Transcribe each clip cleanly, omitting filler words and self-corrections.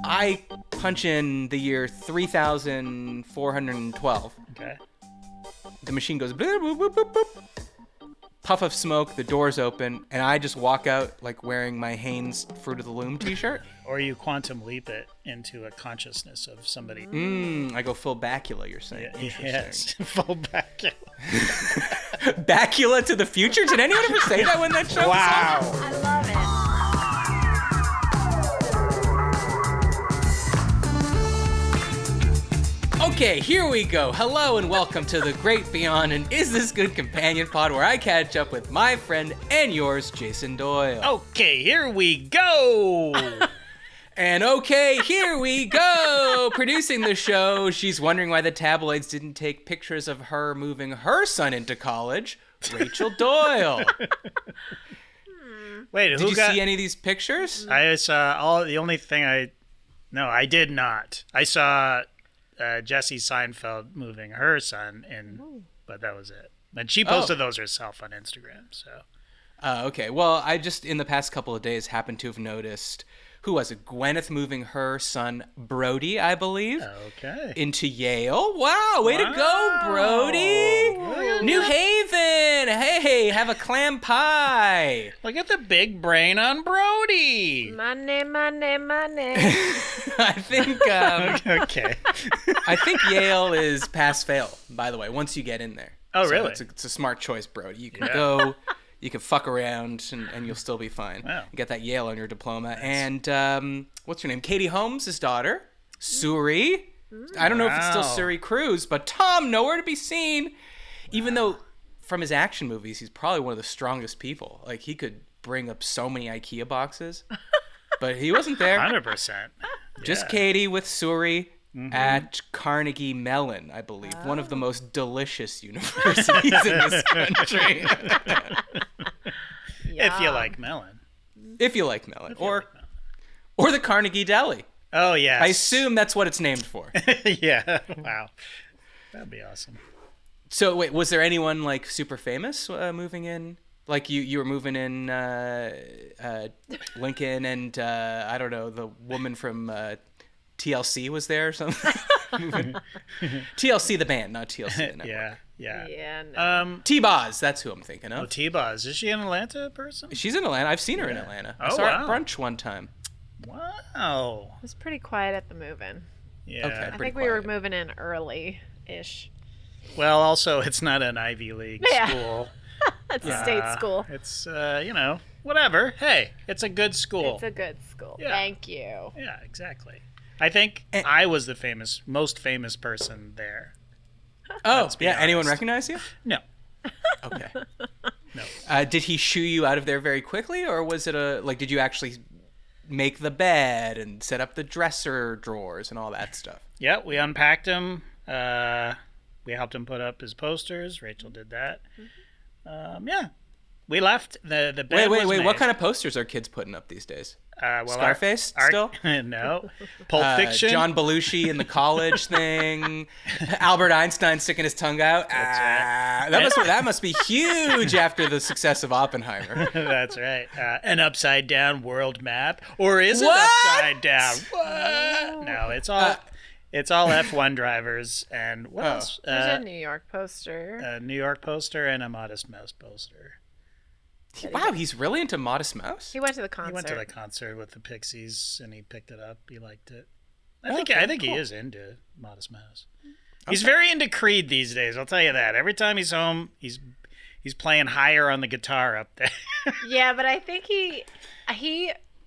I punch in the year 3412. Okay. The machine goes boop, boop, boop, boop, boop. Puff of smoke, the doors open, and I just walk out like wearing my Hanes Fruit of the Loom t-shirt. Or you quantum leap it into a consciousness of somebody. I go full Bacula, you're saying. Yes, full Bacula. Bacula to the future? Did anyone ever say that when that show was on? I love it. Okay, here we go. Hello and welcome to the Great Beyond and Is This Good Companion Pod, where I catch up with my friend and yours, Jason Doyle. Okay, here we go. And okay, here we go. Producing the show, she's wondering why the tabloids didn't take pictures of her moving her son into college, Rachel Doyle. Wait, Did you see any of these pictures? I saw the only thing I did not. I saw Jessie Seinfeld moving her son in, but that was it. And she posted those herself on Instagram. So. Okay. Well, I just in the past couple of days happened to have noticed. Who was it? Gwyneth moving her son, Brody, I believe, into Yale. Wow, way to go, Brody. New Haven. Hey, have a clam pie. Look at the big brain on Brody. Money. I think, Okay. I think Yale is pass-fail, by the way, once you get in there. Oh, So really? It's a smart choice, Brody. You can go... You can fuck around and you'll still be fine. Wow. You get that Yale on your diploma. Nice. And what's her name? Katie Holmes' daughter, Suri. I don't know if it's still Suri Cruz, but Tom, nowhere to be seen. Even though from his action movies, he's probably one of the strongest people. Like, he could bring up so many IKEA boxes, but he wasn't there. 100%. Just Katie with Suri. At Carnegie Mellon, I believe. One of the most delicious universities in this country. If you like melon. If you like melon. Or the Carnegie Deli. Oh, yes. I assume that's what it's named for. Yeah. Wow. That'd be awesome. So, wait, was there anyone, like, super famous moving in? Like, you were moving in Lincoln and, I don't know, the woman from... TLC was there or something? TLC the band, not TLC the network. Yeah. No. T-Boz, that's who I'm thinking of. Oh, T-Boz. Is she an Atlanta person? She's in Atlanta. I've seen her in Atlanta. I Oh, saw her wow. at brunch one time. Wow. It was pretty quiet at the move-in. Yeah. Okay. I think we were moving in early-ish. Well, also, it's not an Ivy League school. It's a state school. It's, whatever. Hey, it's a good school. It's a good school. Yeah. Thank you. Yeah, exactly. I think I was the most famous person there. Oh, yeah. honest. Anyone recognize you? No. Okay. No. Did he shoo you out of there very quickly, or was it did you actually make the bed and set up the dresser drawers and all that stuff? Yeah, we unpacked him. We helped him put up his posters. Rachel did that. Yeah. We left. The bed was Wait. made. What kind of posters are kids putting up these days? Scarface still? No. Pulp Fiction. John Belushi in the college thing. Albert Einstein sticking his tongue out. That must be huge after the success of Oppenheimer. That's right. An upside down world map, or is it What? upside down? What? No, it's all F1 drivers and what else? There's a New York poster. A New York poster and a Modest Mouse poster. Wow, he's really into Modest Mouse? He went to the concert. He went to the concert with the Pixies and he picked it up. He liked it. I think he is into Modest Mouse. He's very into Creed these days. I'll tell you that. Every time he's home, he's playing higher on the guitar up there. Yeah, but I think he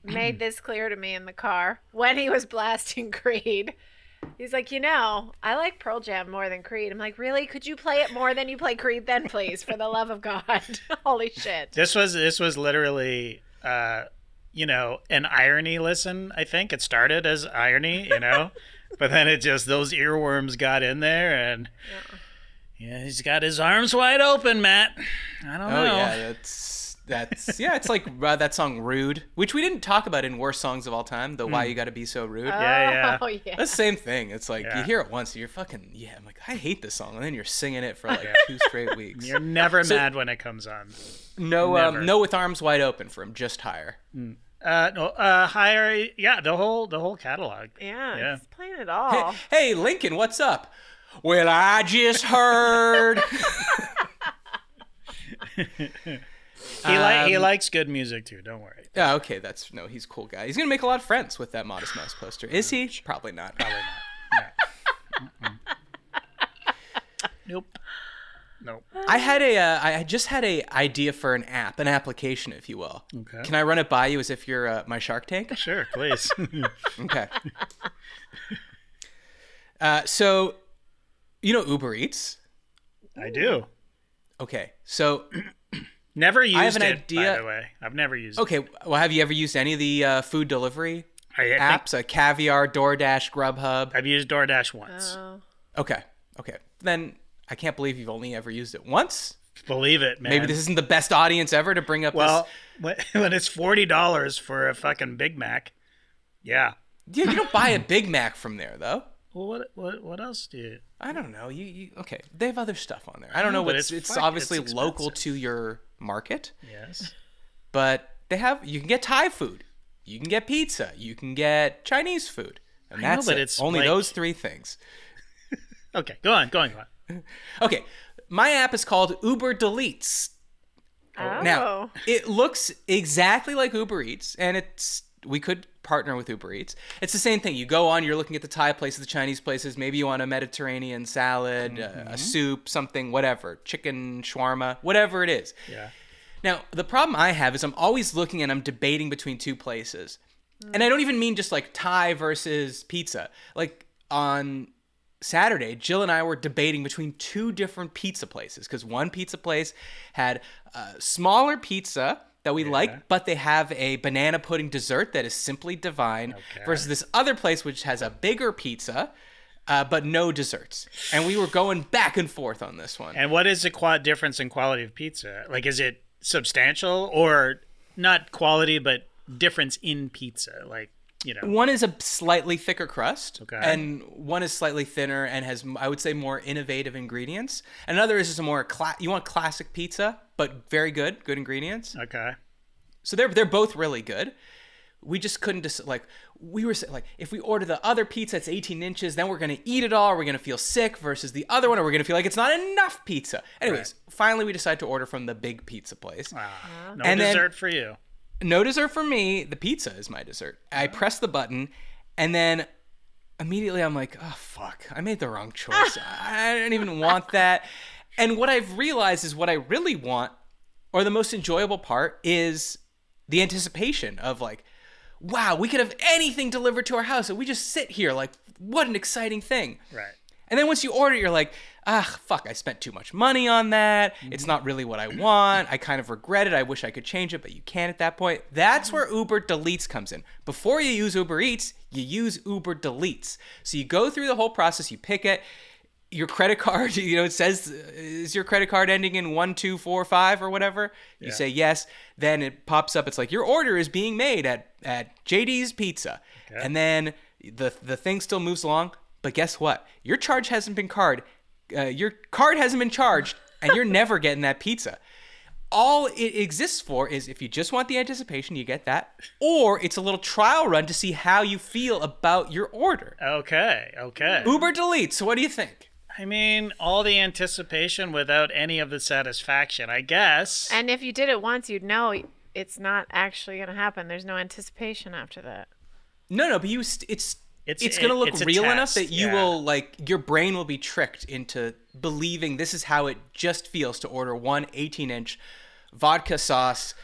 made this clear to me in the car when he was blasting Creed. He's like, I like Pearl Jam more than Creed. I'm like, really? Could you play it more than you play Creed then, please? For the love of God. Holy shit. This was literally, an irony listen, I think. It started as irony, but then it just, those earworms got in there and he's got his arms wide open, Matt. I don't know. Oh, yeah, it's like that song Rude, which we didn't talk about in Worst Songs of All Time, the Why You Gotta Be So Rude. Yeah. Oh, yeah. That's the same thing. It's like you hear it once and you're fucking, I'm like, I hate this song. And then you're singing it for like 2 straight weeks. You're never mad when it comes on. No with Arms Wide Open from Just Higher. No, hire. Yeah, the whole catalog. Yeah, he's playing it Hey, all. hey, Lincoln, what's up? Well, I just heard. He likes good music too. Don't worry. Yeah, okay, he's a cool guy. He's gonna make a lot of friends with that Modest Mouse poster. Is he? Probably not. Probably not. No. Nope. Nope. I just had a idea for an application, if you will. Okay. Can I run it by you as if you're my Shark Tank? Sure, please. Okay. So, you know Uber Eats? I do. Okay, so Never used I have an it, idea. by the way. I've never used it. Okay, well, have you ever used any of the food delivery I think apps? Caviar, DoorDash, Grubhub. I've used DoorDash once. Oh. Okay. Then I can't believe you've only ever used it once. Believe it, man. Maybe this isn't the best audience ever to bring up Well, when it's $40 for a fucking Big Mac, yeah. this. Yeah, you don't buy a Big Mac from there, though. Well, what else do you? I don't know. You okay? They have other stuff on there. I don't know but what it's fuck, obviously it's local expensive. to your market, Yes. but you can get Thai food, you can get pizza, you can get Chinese food, and I know, that's but it. it's Only like- those three things. Okay, go on. Okay, my app is called Uber Deletes. Oh. Now, it looks exactly like Uber Eats, and we could partner with Uber Eats. It's the same thing. You go on, you're looking at the Thai places, the Chinese places. Maybe you want a Mediterranean salad, a soup, something, whatever, chicken shawarma, whatever it is. Yeah. Now, the problem I have is I'm always looking and I'm debating between two places. And I don't even mean just like Thai versus pizza. Like on Saturday, Jill and I were debating between two different pizza places because one pizza place had a smaller pizza that we like, but they have a banana pudding dessert that is simply divine, versus this other place which has a bigger pizza, but no desserts. And we were going back and forth on this one. And what is the difference in quality of pizza? Like, is it substantial or not quality, but difference in pizza? Like, you know. One is a slightly thicker crust, Okay. and one is slightly thinner and has, I would say, more innovative ingredients. Another is just a more you want classic pizza, but very good ingredients. Okay. So they're both really good. We just couldn't we were like, if we order the other pizza, it's 18 inches, then we're gonna eat it all. We're gonna feel sick. Versus the other one, or we're gonna feel like it's not enough pizza. Anyways, finally we decided to order from the big pizza place. No And then- dessert for you. No dessert for me. The pizza is my dessert. I press the button, and then immediately I'm like, oh, fuck. I made the wrong choice. I didn't even want that. And what I've realized is what I really want, or the most enjoyable part, is the anticipation of like, wow, we could have anything delivered to our house, and we just sit here like, what an exciting thing. Right. And then once you order it, you're like, fuck, I spent too much money on that. It's not really what I want. I kind of regret it. I wish I could change it, but you can't at that point. That's where Uber Deletes comes in. Before you use Uber Eats, you use Uber Deletes. So you go through the whole process, you pick it, your credit card, it says, is your credit card ending in 1245 or whatever? You say yes, then it pops up. It's like, your order is being made at JD's Pizza. Okay. And then the thing still moves along. But guess what? Your charge hasn't been your card hasn't been charged, and you're never getting that pizza. All it exists for is if you just want the anticipation, you get that, or it's a little trial run to see how you feel about your order. Okay. Uber Deletes. So what do you think? I mean, all the anticipation without any of the satisfaction, I guess. And if you did it once, you'd know it's not actually going to happen. There's no anticipation after that. No, but it's going to look real enough that you will, like, your brain will be tricked into believing this is how it just feels to order one 18-inch vodka sauce,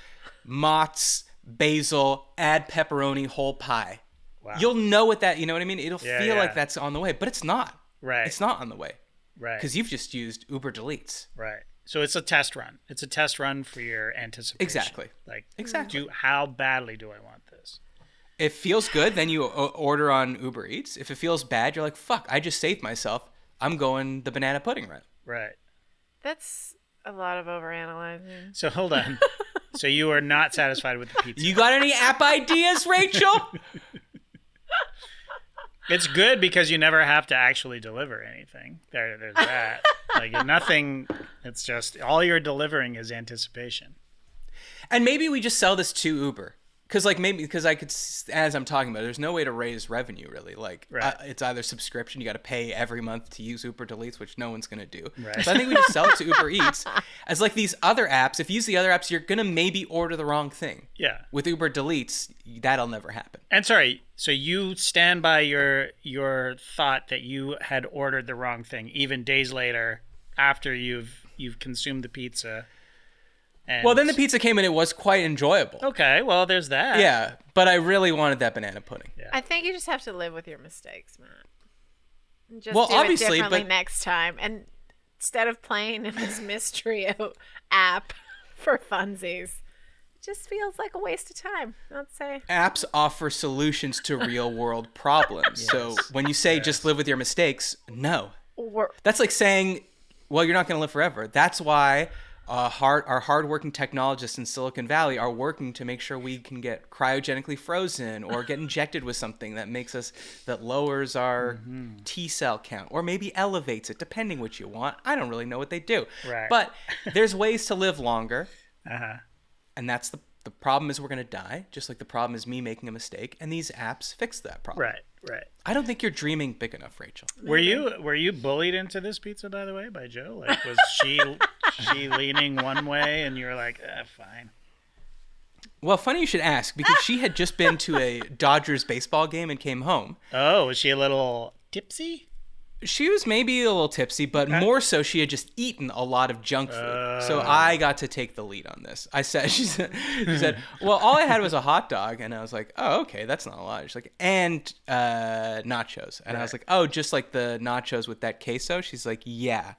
Mott's, basil, add pepperoni, whole pie. Wow. You'll know what that, you know what I mean? It'll feel like that's on the way, but it's not. Right. It's not on the way. Right. Because you've just used Uber Deletes. Right. So it's a test run. It's a test run for your anticipation. Exactly. Exactly. How badly do I want this? If it feels good, then you order on Uber Eats. If it feels bad, you're like, fuck, I just saved myself. I'm going the banana pudding route. Right. That's a lot of overanalyzing. So hold on. So you are not satisfied with the pizza. You got any app ideas, Rachel? It's good because you never have to actually deliver anything. There's that. Like nothing. It's just all you're delivering is anticipation. And maybe we just sell this to Uber. Because I could, as I'm talking about, there's no way to raise revenue really. Like Right. it's either subscription, you got to pay every month to use Uber Deletes, which no one's gonna do. Right. So I think we just sell it to Uber Eats as like these other apps. If you use the other apps, you're gonna maybe order the wrong thing. Yeah. With Uber Deletes, that'll never happen. And sorry, so you stand by your thought that you had ordered the wrong thing, even days later, after you've consumed the pizza. And... Well, then the pizza came and it was quite enjoyable. Okay, well, there's that. Yeah, but I really wanted that banana pudding. Yeah. I think you just have to live with your mistakes, Matt. Just Well, do obviously, it differently but- next time. And instead of playing in this mystery app for funsies, it just feels like a waste of time. I'd say. Apps offer solutions to real world problems. So when you say just live with your mistakes, no. That's like saying, well, you're not going to live forever. That's why our hardworking technologists in Silicon Valley are working to make sure we can get cryogenically frozen or get injected with something that lowers our T cell count or maybe elevates it, depending what you want. I don't really know what they do. Right. But there's ways to live longer. Uh-huh. And that's the problem is we're going to die, just like the problem is me making a mistake. And these apps fix that problem. Right. I don't think you're dreaming big enough, Rachel. Were you bullied into this pizza, by the way, by Joe? Like, was she leaning one way and you were like, fine? Well, funny you should ask, because she had just been to a Dodgers baseball game and came home. Oh, was she a little tipsy? She was maybe a little tipsy, but more so she had just eaten a lot of junk food. So I got to take the lead on this. She said, well, all I had was a hot dog. And I was like, oh, okay, that's not a lot. She's like, and nachos. And I was like, oh, just like the nachos with that queso? She's like, yeah.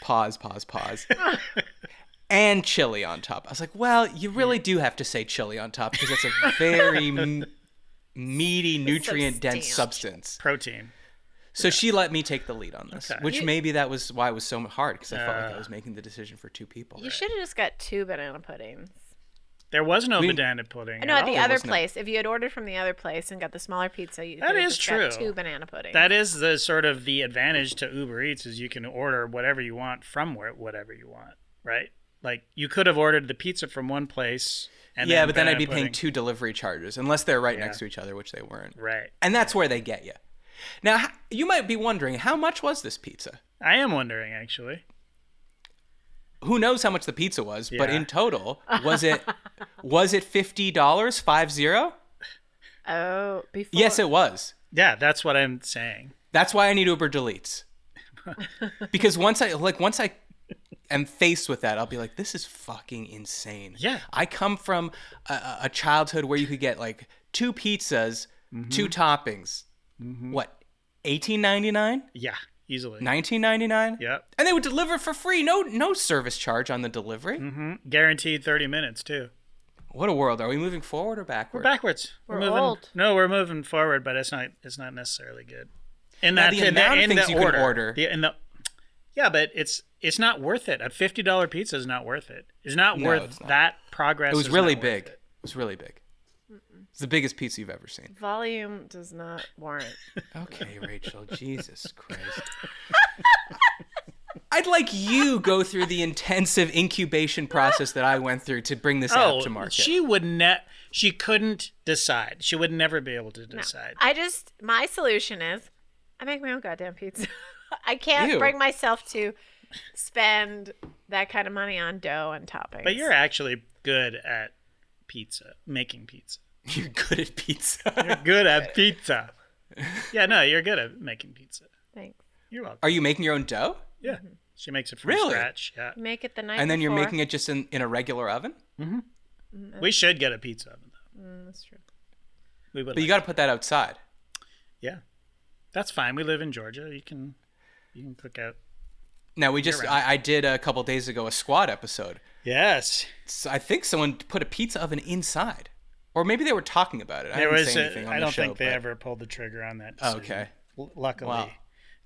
Pause. And chili on top. I was like, well, you really do have to say chili on top because that's a very meaty, nutrient-dense substance. Protein. So she let me take the lead on this, Okay. which maybe that was why it was so hard, because I felt like I was making the decision for two people. You should have just got 2 banana puddings. There was no banana pudding. No, at the there other was no- place. If you had ordered from the other place and got the smaller pizza, you That could have is just got true. 2 banana puddings. That is the sort of the advantage to Uber Eats is you can order whatever you want from whatever you want, right? Like you could have ordered the pizza from one place. And Yeah, but then I'd banana be paying pudding. 2 delivery charges, unless they're right next to each other, which they weren't. Right. And that's where they get you. Now, you might be wondering, how much was this pizza? I am wondering actually. Who knows how much the pizza was, but Yeah. in total, was it $50? 50? Oh, before. Yes, it was. Yeah, that's what I'm saying. That's why I need Uber Deletes. Because once I am faced with that, I'll be like, this is fucking insane. Yeah. I come from a childhood where you could get like 2 pizzas, 2 toppings. What? $18.99? Yeah, easily. $19.99? Yep. And they would deliver for free. No service charge on the delivery. Guaranteed 30 minutes too. What a world. Are we moving forward or backward? We're backwards. We're moving. old. No, we're moving forward, but it's not necessarily good. In Now, that the amount of in things the you can order. order. Yeah, but it's not worth it. A $50 pizza is not worth it. It's not worth it's not. that progress. It was is really not worth big. it. It was really big. It's the biggest pizza you've ever seen. Volume does not warrant. Okay, Rachel. Jesus Christ. I'd like you go through the intensive incubation process that I went through to bring this app to market. She couldn't decide. She would never be able to decide. My solution is I make my own goddamn pizza. I can't Ew. bring myself to spend that kind of money on dough and toppings. But you're actually good at pizza, making pizza. You're good at pizza. You're good at pizza. Yeah, no, you're good at making pizza. Thanks. You're welcome. Are you making your own dough? Yeah. She makes it from Really? scratch. Yeah. Make it the night And then you're before. making it just in a regular oven? We should get a pizza oven though. That's true. We would. But you got to put that outside. Yeah. That's fine. We live in Georgia. You can cook out. Now, I did a couple days ago a squad episode. Yes. So I think someone put a pizza oven inside. Or maybe they were talking about it. I didn't say anything on I the don't show. think they but- ever pulled the trigger on that. Oh, decision. okay. Luckily, Wow. it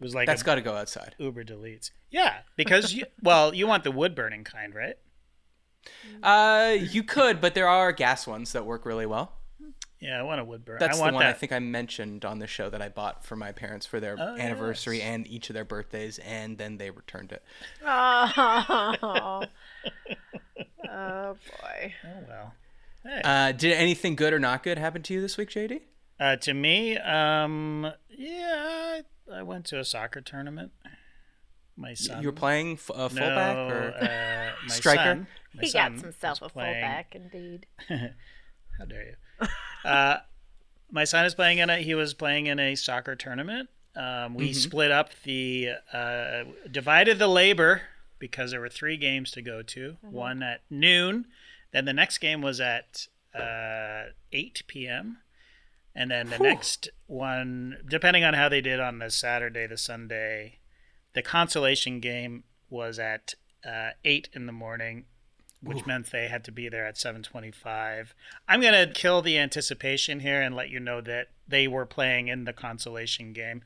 was like That's got to go outside. Uber deletes. Yeah, because you want the wood burning kind, right? You could, but there are gas ones that work really well. Yeah, I want a wood burn. That's I the want one I that. think I mentioned on the show that I bought for my parents for their anniversary and each of their birthdays, and then they returned it. Oh. Oh boy. Oh well. Hey. Did anything good or not good happen to you this week, JD? To me, yeah, I went to a soccer tournament. My son. You were playing fullback or my striker? son- He son got himself a was playing- fullback, indeed. How dare you? My son is playing he was playing in a soccer tournament. We split up divided the labor because there were 3 games to go to. One at noon, then the next game was at 8 p.m. And then the next one, depending on how they did on the Saturday, the Sunday, the consolation game was at 8 in the morning, which meant they had to be there at 7:25. I'm going to kill the anticipation here and let you know that they were playing in the consolation game.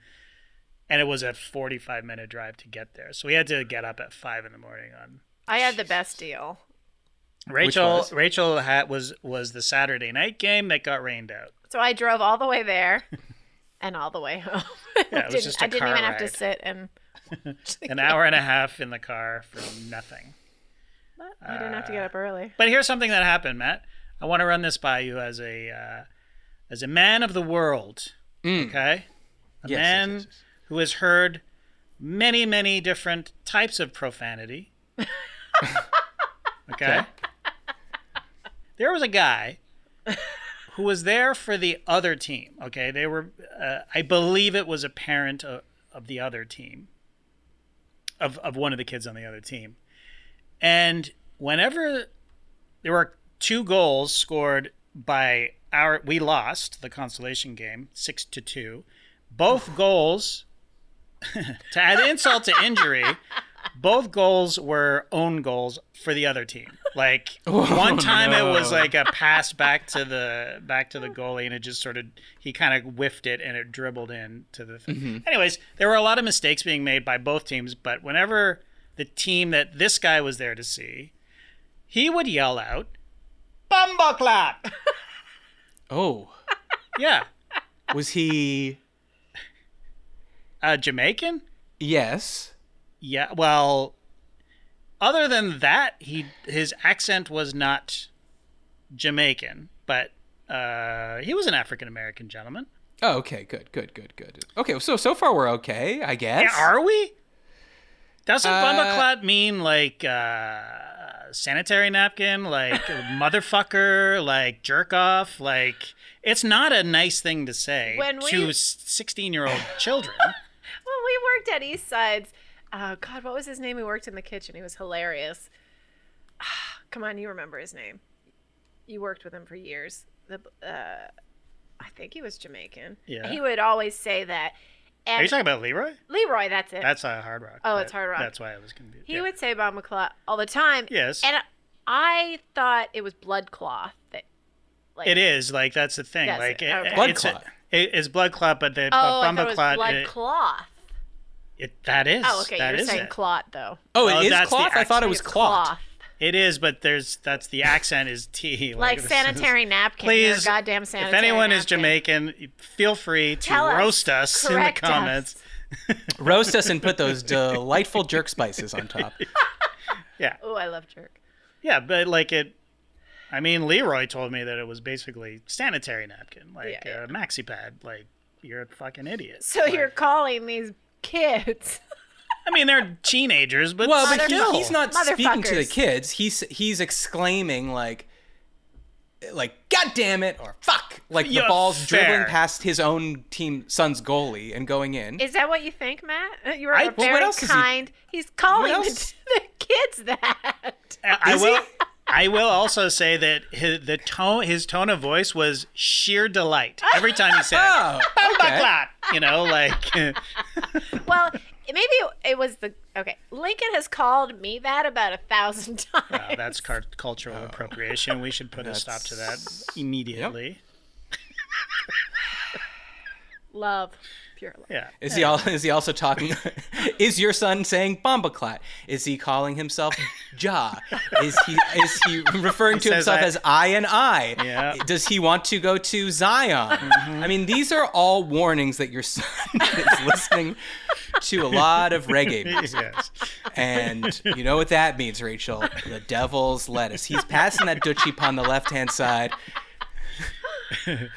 And it was a 45-minute drive to get there. So we had to get up at 5 in the morning on. I had the best deal. Rachel was the Saturday night game that got rained out. So I drove all the way there and all the way home. Yeah, it was just a I didn't car even have to ride. sit and. An hour and a half in the car for nothing. But I didn't have to get up early. But here's something that happened, Matt. I want to run this by you as a man of the world. Okay, a man yes. who has heard many, many different types of profanity. Okay. There was a guy who was there for the other team. Okay, they were. I believe it was a parent of the other team. Of one of the kids on the other team. And whenever there were 2 goals scored by we lost the consolation game 6-2. Both goals, to add insult to injury, both goals were own goals for the other team. Like one time it was like a pass back to the goalie, and it just sort of he kind of whiffed it and it dribbled in to the thing. Anyways, there were a lot of mistakes being made by both teams, but whenever the team that this guy was there to see, he would yell out, "Bumbleclap!" Oh, Yeah. was he? Jamaican? Yes. Yeah, well, other than that, his accent was not Jamaican, but he was an African-American gentleman. Oh, okay. Good. Okay, so far we're okay, I guess. Yeah, are we? Doesn't bumbleclot mean like sanitary napkin, like motherfucker, like jerk off? Like, it's not a nice thing to say to 16-year-old children. Well, we worked at East Side's. God, what was his name? He worked in the kitchen. He was hilarious. Come on, you remember his name. You worked with him for years. I think he was Jamaican. Yeah. He would always say that. And Are you talking about Leroy? Leroy, that's it. That's Hard Rock. Oh, it's Hard Rock. That's why I was confused. He would say Bomb McClaw all the time. Yes. And I thought it was blood cloth. Like, It is, like, that's the thing. Yes, Like, okay. Blood it's clot. It's blood clot, but the I thought it was bumbleclot. blood cloth. That is. Oh, okay. That You're is saying it. clot, though. Oh, Well, it is that's the cloth. I thought it was It's cloth. It is, but that's the accent is T. Like this sanitary napkin. Please, You're a goddamn sanitary if anyone is napkin. Jamaican, feel free to Tell us. roast us in the Correct us. comments. Roast us and put those delightful jerk spices on top. Yeah, Oh, I love jerk. yeah, but like it. I mean, Leroy told me that it was basically sanitary napkin, like Yeah. a maxi pad. Like, you're a fucking idiot. So Like, you're calling these kids. I mean, they're teenagers, but Well, but still. he's not speaking to the Motherfuckers. kids. He's exclaiming like "God damn it" or "fuck!" Like the Yeah, ball's fair. dribbling past his own son's goalie and going in. Is that what you think, Matt? You're Well, what very else is he- kind. He's calling What the, else? the kids that. Is he? I will also say that his tone of voice was sheer delight every time he said Oh, okay. "Bumbleclot," you know, like Well, maybe it was the. Okay, Lincoln has called me that about 1,000 times. wow, that's cultural appropriation. We should put a stop to that immediately. Love. Pure love. Yeah. Is he also talking? Is your son saying "bombaclat"? Is he calling himself Ja? Is he referring to says himself I- as I and I? Yeah. Does he want to go to Zion? I mean, these are all warnings that your son is listening to a lot of reggae music. Yes. And you know what that means, Rachel? The devil's lettuce. He's passing that dutchie on the left-hand side. There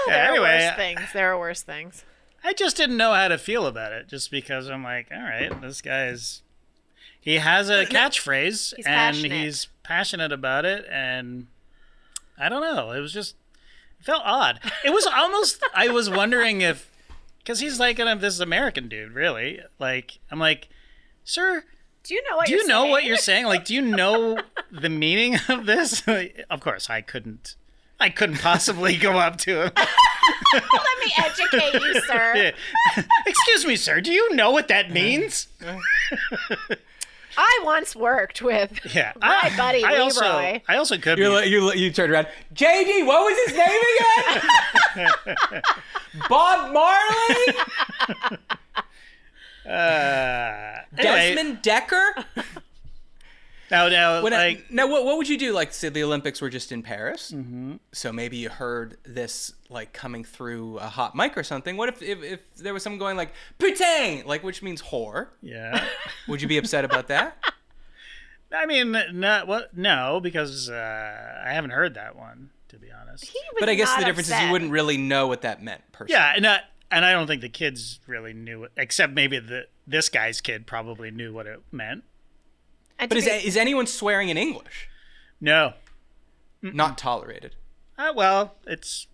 are worse things. I just didn't know how to feel about it, just because I'm like, all right, this guy's... He has a catchphrase, he's passionate about it, and I don't know. It felt odd. It was almost, I was wondering if, because he's like this American dude, really. Like, I'm like, sir, do you know what you're saying? Like, do you know the meaning of this? Of course, I couldn't possibly go up to him. Let me educate you, sir. Yeah. Excuse me, sir, do you know what that means? I once worked with my buddy Leroy. I also could be. You turned around. JD, what was his name again? Bob Marley? Desmond Decker? No, what would you do? Like, say the Olympics were just in Paris, so maybe you heard this like coming through a hot mic or something. What if there was someone going like putain, like, which means whore? Yeah. Would you be upset about that? I mean, no, because I haven't heard that one, to be honest. But I guess the difference is you wouldn't really know what that meant personally. Yeah, and I don't think the kids really knew it, except maybe this guy's kid probably knew what it meant. But is anyone swearing in English? No. Not tolerated. Well,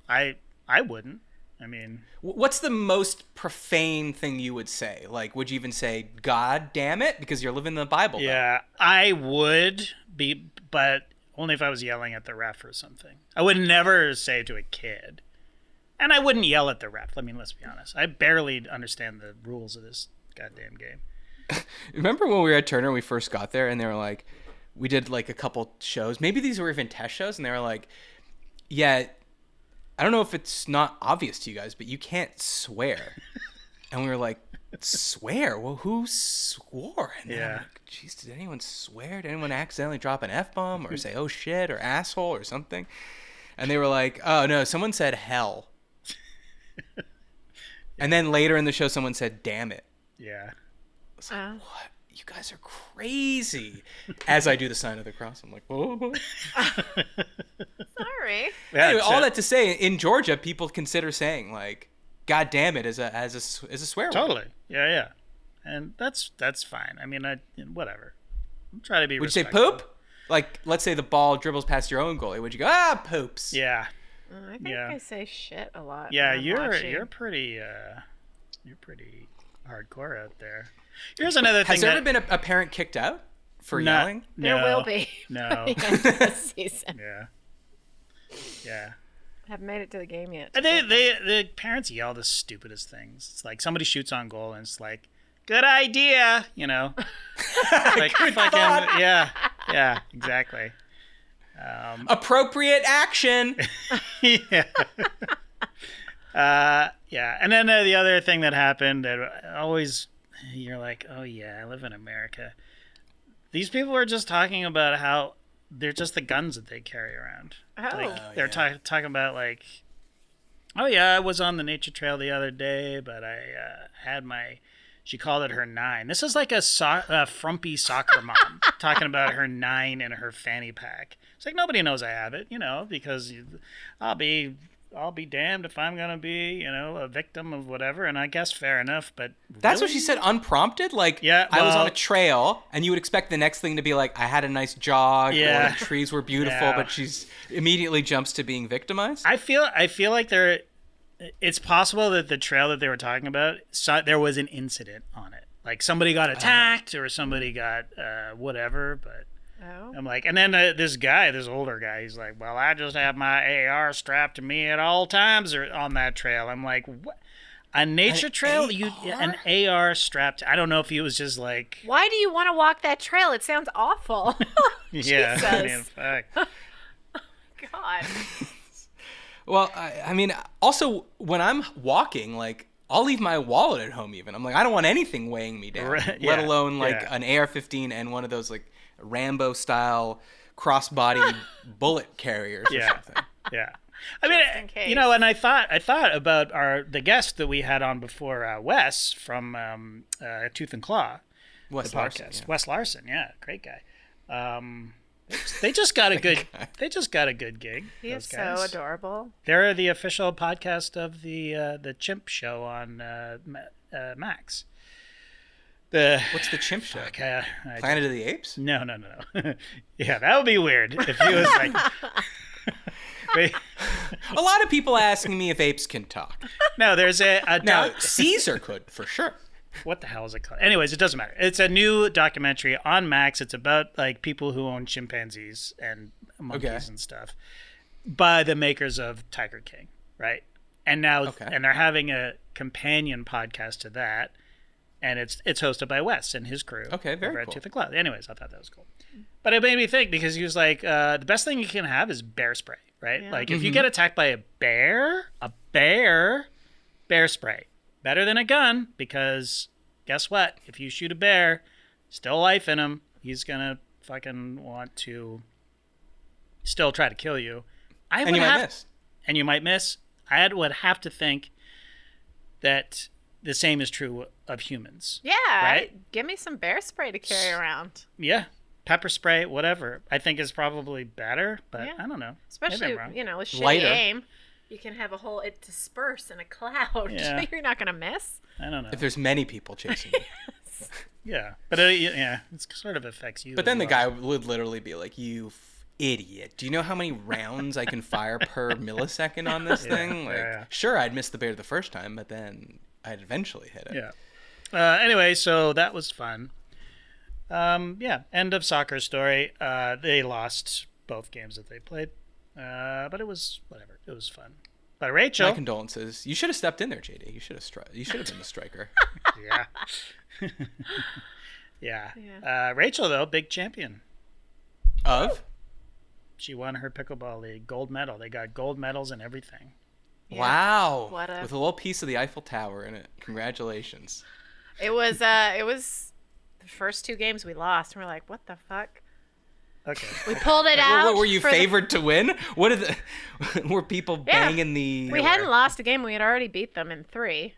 I wouldn't. I mean, what's the most profane thing you would say? Like, would you even say "God damn it" because you're living the Bible? Yeah, I would be, but only if I was yelling at the ref or something. I would never say it to a kid, and I wouldn't yell at the ref. I mean, let's be honest. I barely understand the rules of this goddamn game. Remember when we were at Turner and we first got there and they were like, we did like a couple shows, maybe these were even test shows, and they were like, yeah, I don't know if it's not obvious to you guys, but you can't swear. And we were like, swear? Well, who swore? And then I'm like, geez, did anyone swear? Did anyone accidentally drop an F-bomb or say, oh shit, or asshole or something? And they were like, oh no, someone said hell. And then later in the show, someone said, damn it. Yeah. It's like, what? You guys are crazy. As I do the sign of the cross, I'm like, whoa. Sorry. Yeah, anyway, all that to say, in Georgia, people consider saying like, "God damn it" as a swear word. Totally. Yeah. And that's fine. I mean, whatever. I'm trying to be. Would you say respectful. poop? Like, let's say the ball dribbles past your own goalie. Would you go, poops? Yeah. I think I say shit a lot. Yeah, you're pretty hardcore out there. Here's another thing. Has there ever been a parent kicked out for yelling? There will be. No. This season. Yeah. Haven't made it to the game yet. The parents yell the stupidest things. It's like somebody shoots on goal and it's like, good idea, you know. Like fucking yeah, exactly. Appropriate action. Yeah. Yeah, and then the other thing that happened that always you're like, oh yeah, I live in America. These people are just talking about how they're just the guns that they carry around. They're talking about like, oh yeah, I was on the nature trail the other day, but I had she called it her 9. This is like a frumpy soccer mom talking about her 9 in her fanny pack. It's like nobody knows I have it, you know, because I'll be damned if I'm gonna be, you know, a victim of whatever. And I guess fair enough, but that's what she said, unprompted. Like, I was on a trail, and you would expect the next thing to be like, I had a nice jog, or the trees were beautiful, but she's immediately jumps to being victimized. I feel like it's possible that the trail that they were talking about, there was an incident on it, like somebody got attacked or somebody got whatever, but. I'm like, and then this older guy, he's like, well, I just have my AR strapped to me at all times or on that trail. I'm like, what? A nature trail? An AR strapped? I don't know if he was just like... Why do you want to walk that trail? It sounds awful. Yeah, Jesus. I mean, fuck. God. Well, I mean, also, when I'm walking, like, I'll leave my wallet at home even. I'm like, I don't want anything weighing me down, let alone, like, an AR-15 and one of those, like, Rambo-style crossbody bullet carriers or something. Yeah. I mean, in case. you know, and I thought about the guest that we had on before, Wes from Tooth and Claw, Wes the Larson, podcast. yeah. Wes Larson, yeah, great guy. They just got a good. They just got a good gig. He those is so guys. adorable. They're the official podcast of the Chimp Show on Max. What's the chimp show? Okay, Planet of the Apes? No. Yeah, that would be weird if he was like. Wait. A lot of people asking me if apes can talk. No, there's Now, Caesar could, for sure. What the hell is it called? Anyways, it doesn't matter. It's a new documentary on Max. It's about like people who own chimpanzees and monkeys and stuff by the makers of Tiger King, right? And now and they're having a companion podcast to that, and it's hosted by Wes and his crew. Okay, very over cool. at Tooth and Claw. Anyways, I thought that was cool. But it made me think because he was like, the best thing you can have is bear spray, right? Yeah. Like if you get attacked by a bear spray. Better than a gun, because guess what? If you shoot a bear, still life in him, he's gonna fucking want to still try to kill you. And you might miss. And you might miss. I would have to think that the same is true of humans. Yeah. Right? Give me some bear spray to carry around. Yeah. Pepper spray, whatever. I think is probably better, but Yeah. I don't know. Especially, Maybe I'm wrong. you know, with shitty Lighter. aim. You can have it disperse in a cloud. Yeah. You're not going to miss. I don't know. If there's many people chasing you. Yeah. But it sort of affects you. But as then the well. guy would literally be like, you idiot. Do you know how many rounds I can fire per millisecond on this thing? Like, yeah. Sure, I'd miss the bear the first time, but then I'd eventually hit it. Yeah. Anyway, so that was fun. End of soccer story. They lost both games that they played. But it was whatever. It was fun. But Rachel. My condolences. You should have stepped in there, JD. You should have been the striker. Yeah. Yeah. Rachel, though, big champion. Of? She won her pickleball league gold medal. They got gold medals and everything. Yeah. Wow. What a- With a little piece of the Eiffel Tower in it. Congratulations. It was the first two games we lost, and we're like, what the fuck? Okay. We pulled it out. Were you for the- favored to win? What were people banging the? We hadn't lost a game. We had already beat them in 3.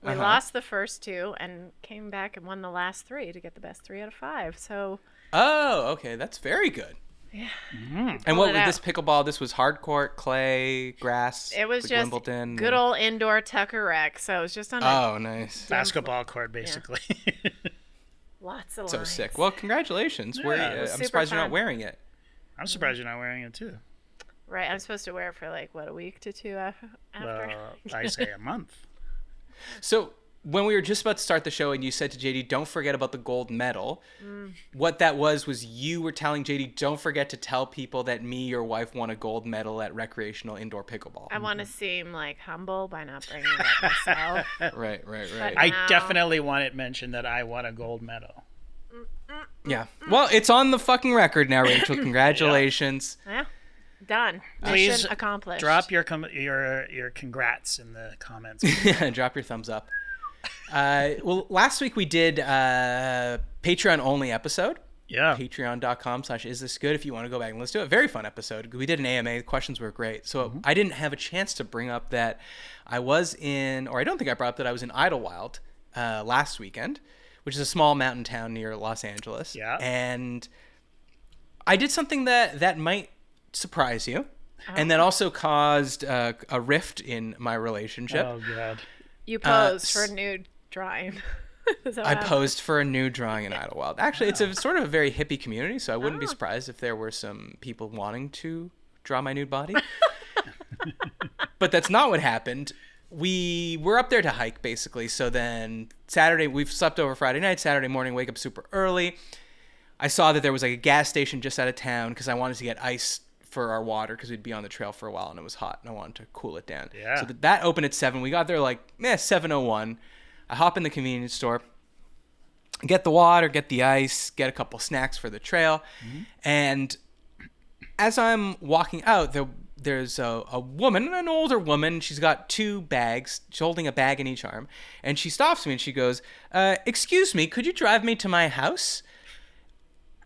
We Uh-huh. lost the first 2 and came back and won the last 3 to get the best 3 out of 5. So Oh, okay, that's very good. yeah, And Pulled what it was out. this pickleball? This was hard court, clay, grass. it was like just Wimbledon. good old indoor Tucker Rec. So it was just on Oh, nice. Basketball court, basically. lots of So lines. sick. Well, congratulations. Yeah, We're, it was I'm super surprised you're not fun. wearing it. I'm surprised you're not wearing it, too. Right, I'm supposed to wear it for like a week to 2 after. Well, I say a month. So when we were just about to start the show and you said to JD, don't forget about the gold medal, what that was you were telling JD, don't forget to tell people that me, your wife, won a gold medal at recreational indoor pickleball. I want to seem like humble by not bringing it up myself. Right. But I now- definitely want it mentioned that I won a gold medal. Yeah. Well, it's on the fucking record now, Rachel. Congratulations. Yeah, done. Please Mission accomplished. Drop your congrats in the comments. Drop your thumbs up. Well, last week we did a Patreon only episode. Yeah. Patreon.com/isthisgood if you want to go back and listen to it. Very fun episode. We did an AMA. The questions were great. So I didn't have a chance to bring up that I was in, or I don't think I brought up that I was in Idlewild last weekend, which is a small mountain town near Los Angeles. Yeah. And I did something that might surprise you, and that also caused a rift in my relationship. Oh, God. You posed for a nude drawing. Is that what I happened? posed for a nude drawing in Idlewild. Actually, it's a sort of a very hippie community, so I wouldn't be surprised if there were some people wanting to draw my nude body. But that's not what happened. We were up there to hike, basically. So then Saturday, we've slept over Friday night. Saturday morning, wake up super early. I saw that there was like a gas station just out of town because I wanted to get ice for our water because we'd be on the trail for a while and it was hot and I wanted to cool it down. Yeah. So that opened at 7. We got there like 7:01. I hop in the convenience store, get the water, get the ice, get a couple snacks for the trail. And as I'm walking out, there's a woman, an older woman. She's got 2 bags. She's holding a bag in each arm. And she stops me and she goes, excuse me, could you drive me to my house?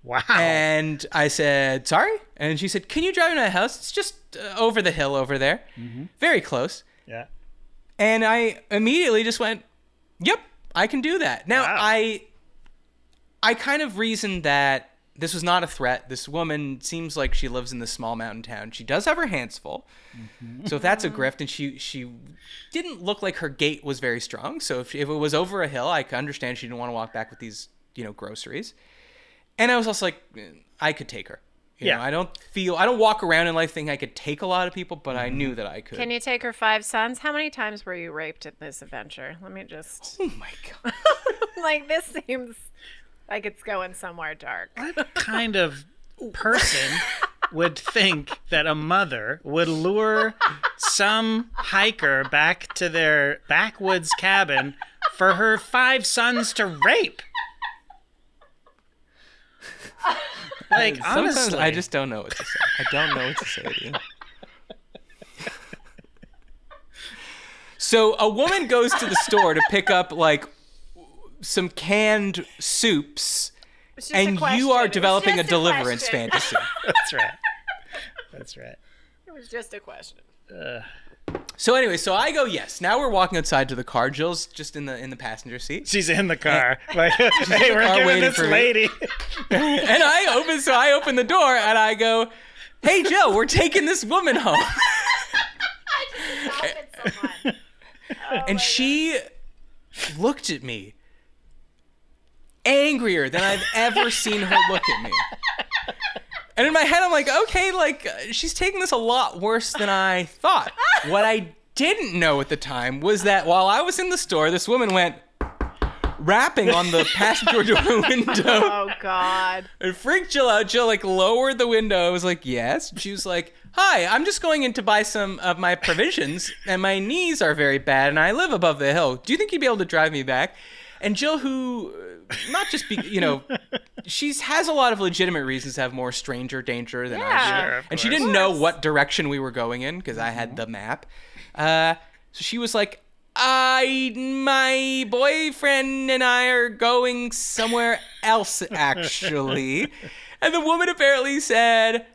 Wow. And I said, sorry? And she said, can you drive me to my house? It's just over the hill over there. Very close. Yeah. And I immediately just went, yep, I can do that. Now, Wow. I kind of reasoned that this was not a threat. This woman seems like she lives in this small mountain town. She does have her hands full. So if that's a grift, and she didn't look like her gait was very strong. So if it was over a hill, I could understand she didn't want to walk back with these, groceries. And I was also like, I could take her. You know, I don't walk around in life thinking I could take a lot of people, but I knew that I could. Can you take her 5 sons? How many times were you raped at this adventure? Let me just... Oh my God. Like, this seems like it's going somewhere dark. What kind of person would think that a mother would lure some hiker back to their backwoods cabin for her 5 sons to rape? Like, Sometimes honestly. I just don't know what to say. I don't know what to say to you. So a woman goes to the store to pick up like some canned soups, It's just and a question. you are It was developing a just deliverance question. fantasy. That's right. That's right. It was just a question. So anyway, so I go, yes. Now we're walking outside to the car. Jill's just in the passenger seat. She's in the car. Like, hey, we're car giving waiting this for me. lady. And I open the door and I go, hey Jill, we're taking this woman home. And she looked at me angrier than I've ever seen her look at me. And in my head, I'm like, okay, like, she's taking this a lot worse than I thought. What I didn't know at the time was that while I was in the store, this woman went rapping on the passenger door window. Oh, God. It freaked Jill out. Jill, like, lowered the window. I was like, yes. She was like, hi, I'm just going in to buy some of my provisions, and my knees are very bad, and I live above the hill. Do you think you'd be able to drive me back? And Jill, who, not just, she has a lot of legitimate reasons to have more stranger danger than I Yeah. do. Sure, of And she course. didn't know what direction we were going in because I had the map. So she was like, my boyfriend and I are going somewhere else, actually. And the woman apparently said,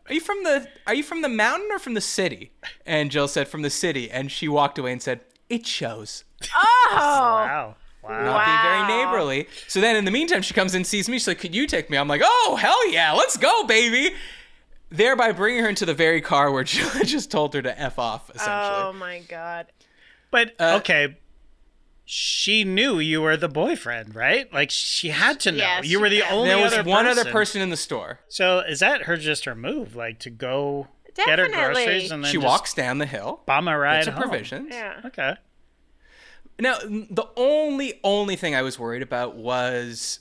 Are you from the mountain or from the city? And Jill said, from the city. And she walked away and said, it shows. Oh. Wow. Wow. Not being very Wow. neighborly. So then in the meantime, she comes and sees me. She's like, could you take me? I'm like, oh, hell yeah, let's go, baby. Thereby bringing her into the very car where Jill had just told her to F off, essentially. Oh, my God. But, okay, she knew you were the boyfriend, right? Like, she had to know. Yeah, You were the she- only There was other one person. other person in the store. So is that just her move? Like, to go get her Definitely. groceries and then She just walks down the hill, bomb a ride gets her home? provisions. Yeah. Okay. Now, the only thing I was worried about was,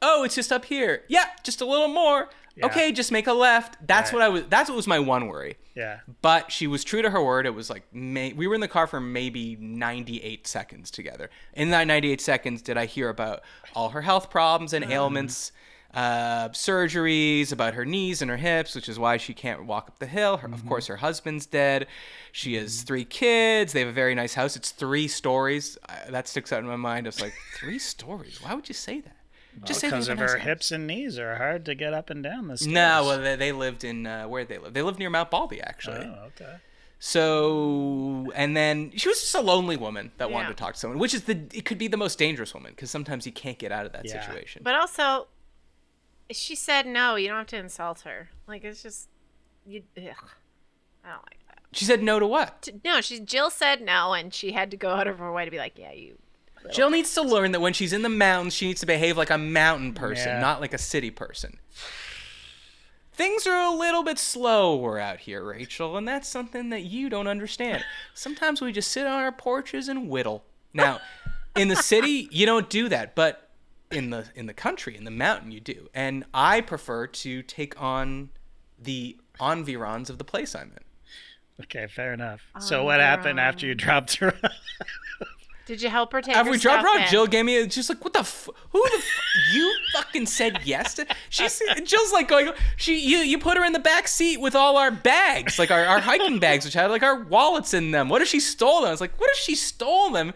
oh, it's just up here. Yeah, just a little more. Yeah. Okay, just make a left. That's Right. what was my one worry. Yeah. But she was true to her word. It was like we were in the car for maybe 98 seconds together. In that 98 seconds, did I hear about all her health problems and ailments, surgeries, about her knees and her hips, which is why she can't walk up the hill. Of course, her husband's dead. She has 3 kids. They have a very nice house. It's 3 stories. That sticks out in my mind. I was like, 3 stories? Why would you say that? Just say they Because have of a nice her house. hips and knees are hard to get up and down the stairs. No, well, they lived in where did they live? They lived near Mount Baldy, actually. Oh, okay. So, and then she was just a lonely woman that wanted Yeah. to talk to someone, which is it could be the most dangerous woman because sometimes you can't get out of that Yeah. situation. But also, she said no. You don't have to insult her. Like, it's just, ugh. I don't like that. She said no to what? No, Jill said no, and she had to go out of her way to be like, yeah, you. Jill needs to learn that when she's in the mountains, she needs to behave like a mountain person, Yeah. not like a city person. Things are a little bit slower out here, Rachel, and that's something that you don't understand. Sometimes we just sit on our porches and whittle. Now, in the city, you don't do that, but in the country, in the mountain, you do. And I prefer to take on the environs of the place I'm in. Okay, fair enough. So what happened after you dropped her off? Did you help her take After her we dropped stuff her off, in? Jill gave me, she's like, what the who the you fucking said yes to? Jill's like going, you put her in the back seat with all our bags, like our hiking bags, which had like our wallets in them. What if she stole them? I was like, what if she stole them?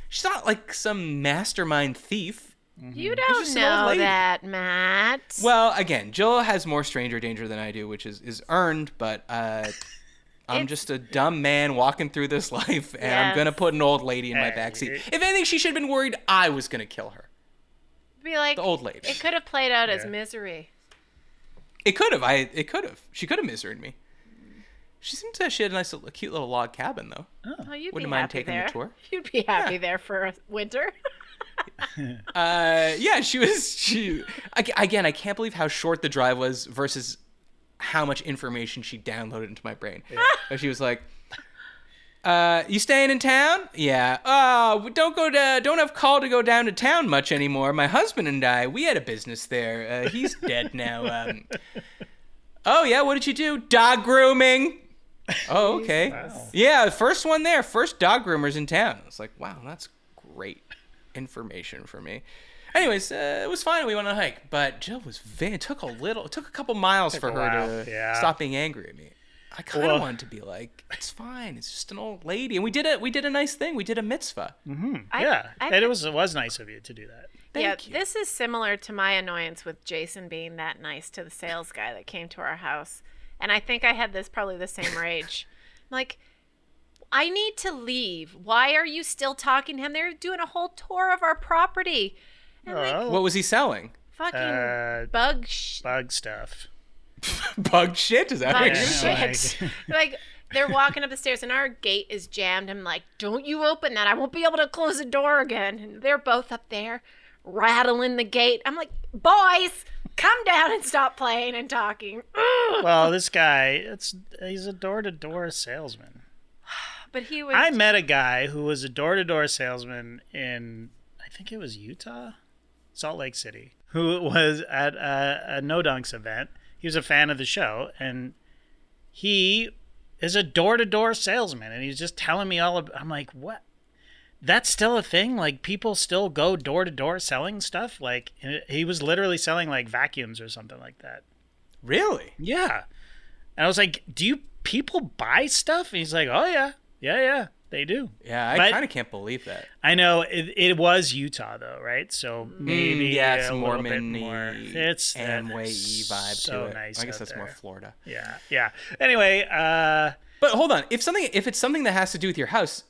She's not like some mastermind thief. You just don't an old know lady. that, Matt. Well, again, Jill has more stranger danger than I do, which is earned, but I'm just a dumb man walking through this life, and I'm going to put an old lady in my backseat. If anything, she should have been worried I was going to kill her. Be like, the old lady. It could have played out as misery. It could have. It could have. She could have miseried me. She seems to. She had a nice, cute little log cabin, though. Oh, you'd Wouldn't be mind happy taking there. the tour. You'd be happy there for a winter. Yeah, she was. Again, I can't believe how short the drive was versus how much information she downloaded into my brain. Yeah. She was like, "You staying in town? Yeah. Oh, don't have call to go down to town much anymore. My husband and I, we had a business there. He's dead now. Oh yeah, what did you do? Dog grooming. Oh, okay. Wow. Yeah, first one there. First dog groomers in town. It's like, wow, that's great information for me. Anyways, it was fine. We went on a hike, but Jill was it took a couple miles for her to stop being angry at me. I kind of wanted to be like, it's fine. It's just an old lady, and we did a nice thing. We did a mitzvah. Mm-hmm. And it was nice of you to do that. Thank you. This is similar to my annoyance with Jason being that nice to the sales guy that came to our house. And I think I had this probably the same rage. Like, I need to leave. Why are you still talking to him? They're doing a whole tour of our property. And what was he selling? Fucking bug stuff. Bug shit? Is that bug what shit? Like, they're walking up the stairs and our gate is jammed. I'm like, don't you open that. I won't be able to close the door again. And they're both up there rattling the gate. I'm like, boys, come down and stop playing and talking. Ugh. Well, this guy, he's a door-to-door salesman. But he was. I met a guy who was a door-to-door salesman in, I think it was Utah, Salt Lake City, who was at a No Dunks event. He was a fan of the show, and he is a door-to-door salesman, and he's just telling me all about. I'm like, what? That's still a thing? Like, people still go door-to-door selling stuff? Like, he was literally selling, like, vacuums or something like that. Really? Yeah. And I was like, do people buy stuff? And he's like, oh, yeah. Yeah, they do. Yeah, I kind of can't believe that. I know. It was Utah, though, right? So maybe it's a more little bit more. It's Amway-y vibe so to it. Nice I guess that's there. more Florida. Yeah. Anyway. But hold on. If it's something that has to do with your house,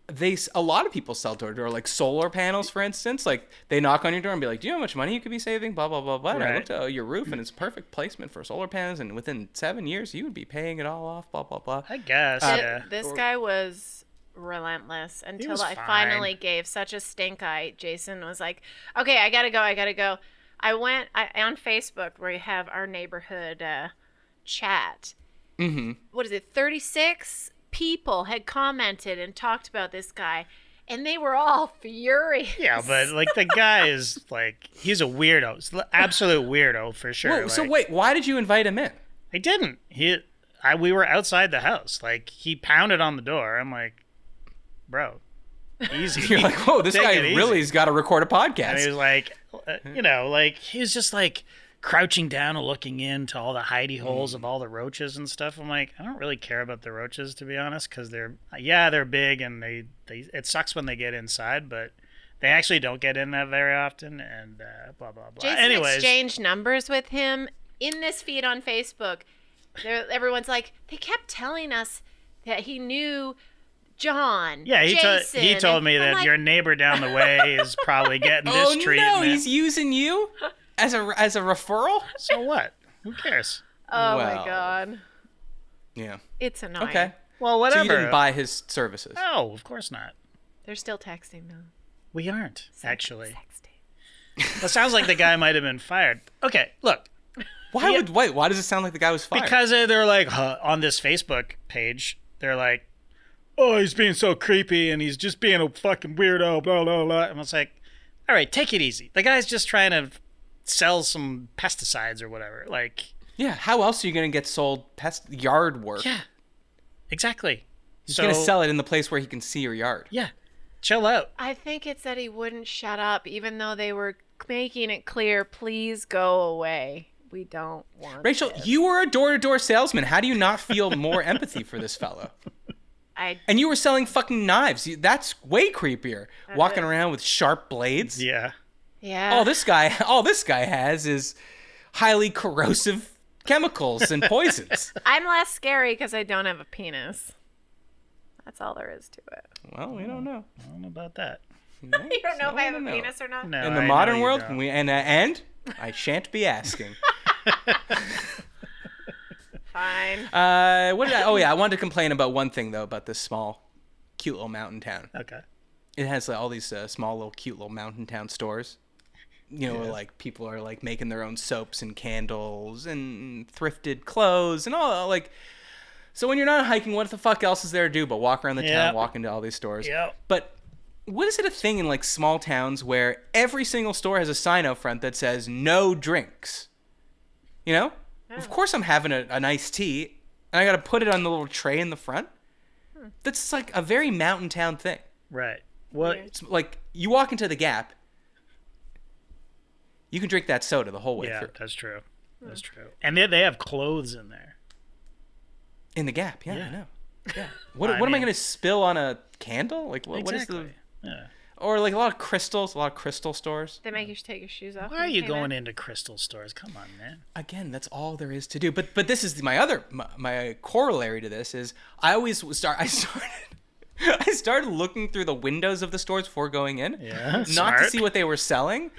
a lot of people sell door to door, like solar panels, for instance. Like, they knock on your door and be like, do you know how much money you could be saving? Blah, blah, blah, blah. And I looked at your roof, and it's perfect placement for solar panels, and within 7 years, you would be paying it all off, blah, blah, blah. I guess, yeah. This guy was relentless until I finally gave such a stink eye. Jason was like, okay, I gotta go. I went on Facebook, where you have our neighborhood chat. Mm-hmm. What is it, 36 people had commented and talked about this guy, and they were all furious. Yeah, but like, the guy is like, he's a weirdo. He's an absolute weirdo for sure. Whoa, so wait, why did you invite him in? I didn't. We were outside the house. Like, he pounded on the door. I'm like, bro, easy. You're like, whoa, this guy really has got to record a podcast. And he was like, he was just like crouching down and looking into all the hidey holes of all the roaches and stuff. I'm like, I don't really care about the roaches, to be honest, because they're big, and they it sucks when they get inside, but they actually don't get in that very often, and blah blah blah. Jason exchanged numbers with him in this feed on Facebook. Everyone's like, they kept telling us that he knew John. Yeah, Jason, he told me that your neighbor down the way is probably getting this treatment. Oh no, he's using you as a referral? So what? Who cares? Oh my god. Yeah. It's annoying. Okay. Well, whatever. So you didn't buy his services? No, of course not. They're still texting though. We aren't, actually. Texting. Well, sounds like the guy might have been fired. Okay, look. Why does it sound like the guy was fired? Because they're like, on this Facebook page, they're like, oh, he's being so creepy, and he's just being a fucking weirdo, blah, blah, blah. And it's like, all right, take it easy. The guy's just trying to sell some pesticides or whatever. Like, yeah, how else are you going to get sold yard work? Yeah, exactly. He's going to sell it in the place where he can see your yard. Yeah, chill out. I think it's that he wouldn't shut up, even though they were making it clear, please go away. We don't want Rachel, this. you were a door-to-door salesman. How do you not feel more empathy for this fellow? And you were selling fucking knives. That's way creepier. Walking around with sharp blades. Yeah. Yeah. all this guy has is highly corrosive chemicals and poisons. I'm less scary because I don't have a penis. That's all there is to it. Well, we don't know. I don't know about that. You don't know if I have a penis or not? No, In the I modern know you world, don't. and I shan't be asking. Fine. I wanted to complain about one thing though about this small, cute little mountain town. Okay. It has all these small little cute little mountain town stores. You know, where like people are like making their own soaps and candles and thrifted clothes and all like. So when you're not hiking, what the fuck else is there to do but walk around the town, walk into all these stores? Yep. But what is it a thing in like small towns where every single store has a sign out front that says no drinks? You know? Of course I'm having an iced tea and I got to put it on the little tray in the front. That's like a very mountain town thing. Right. What? It's like you walk into the Gap, you can drink that soda the whole way Yeah, through. that's true. That's true. And they have clothes in there. In the Gap, yeah. Yeah. I know. Yeah. What I am I mean- going to spill on a candle? Like what is Exactly. the Yeah. or like a lot of crystal stores? They make you take your shoes off. Why are you going into crystal stores? Come on, man. Again, that's all there is to do. But this is my corollary to this is I started looking through the windows of the stores before going in. Yeah, Not smart. to see what they were selling,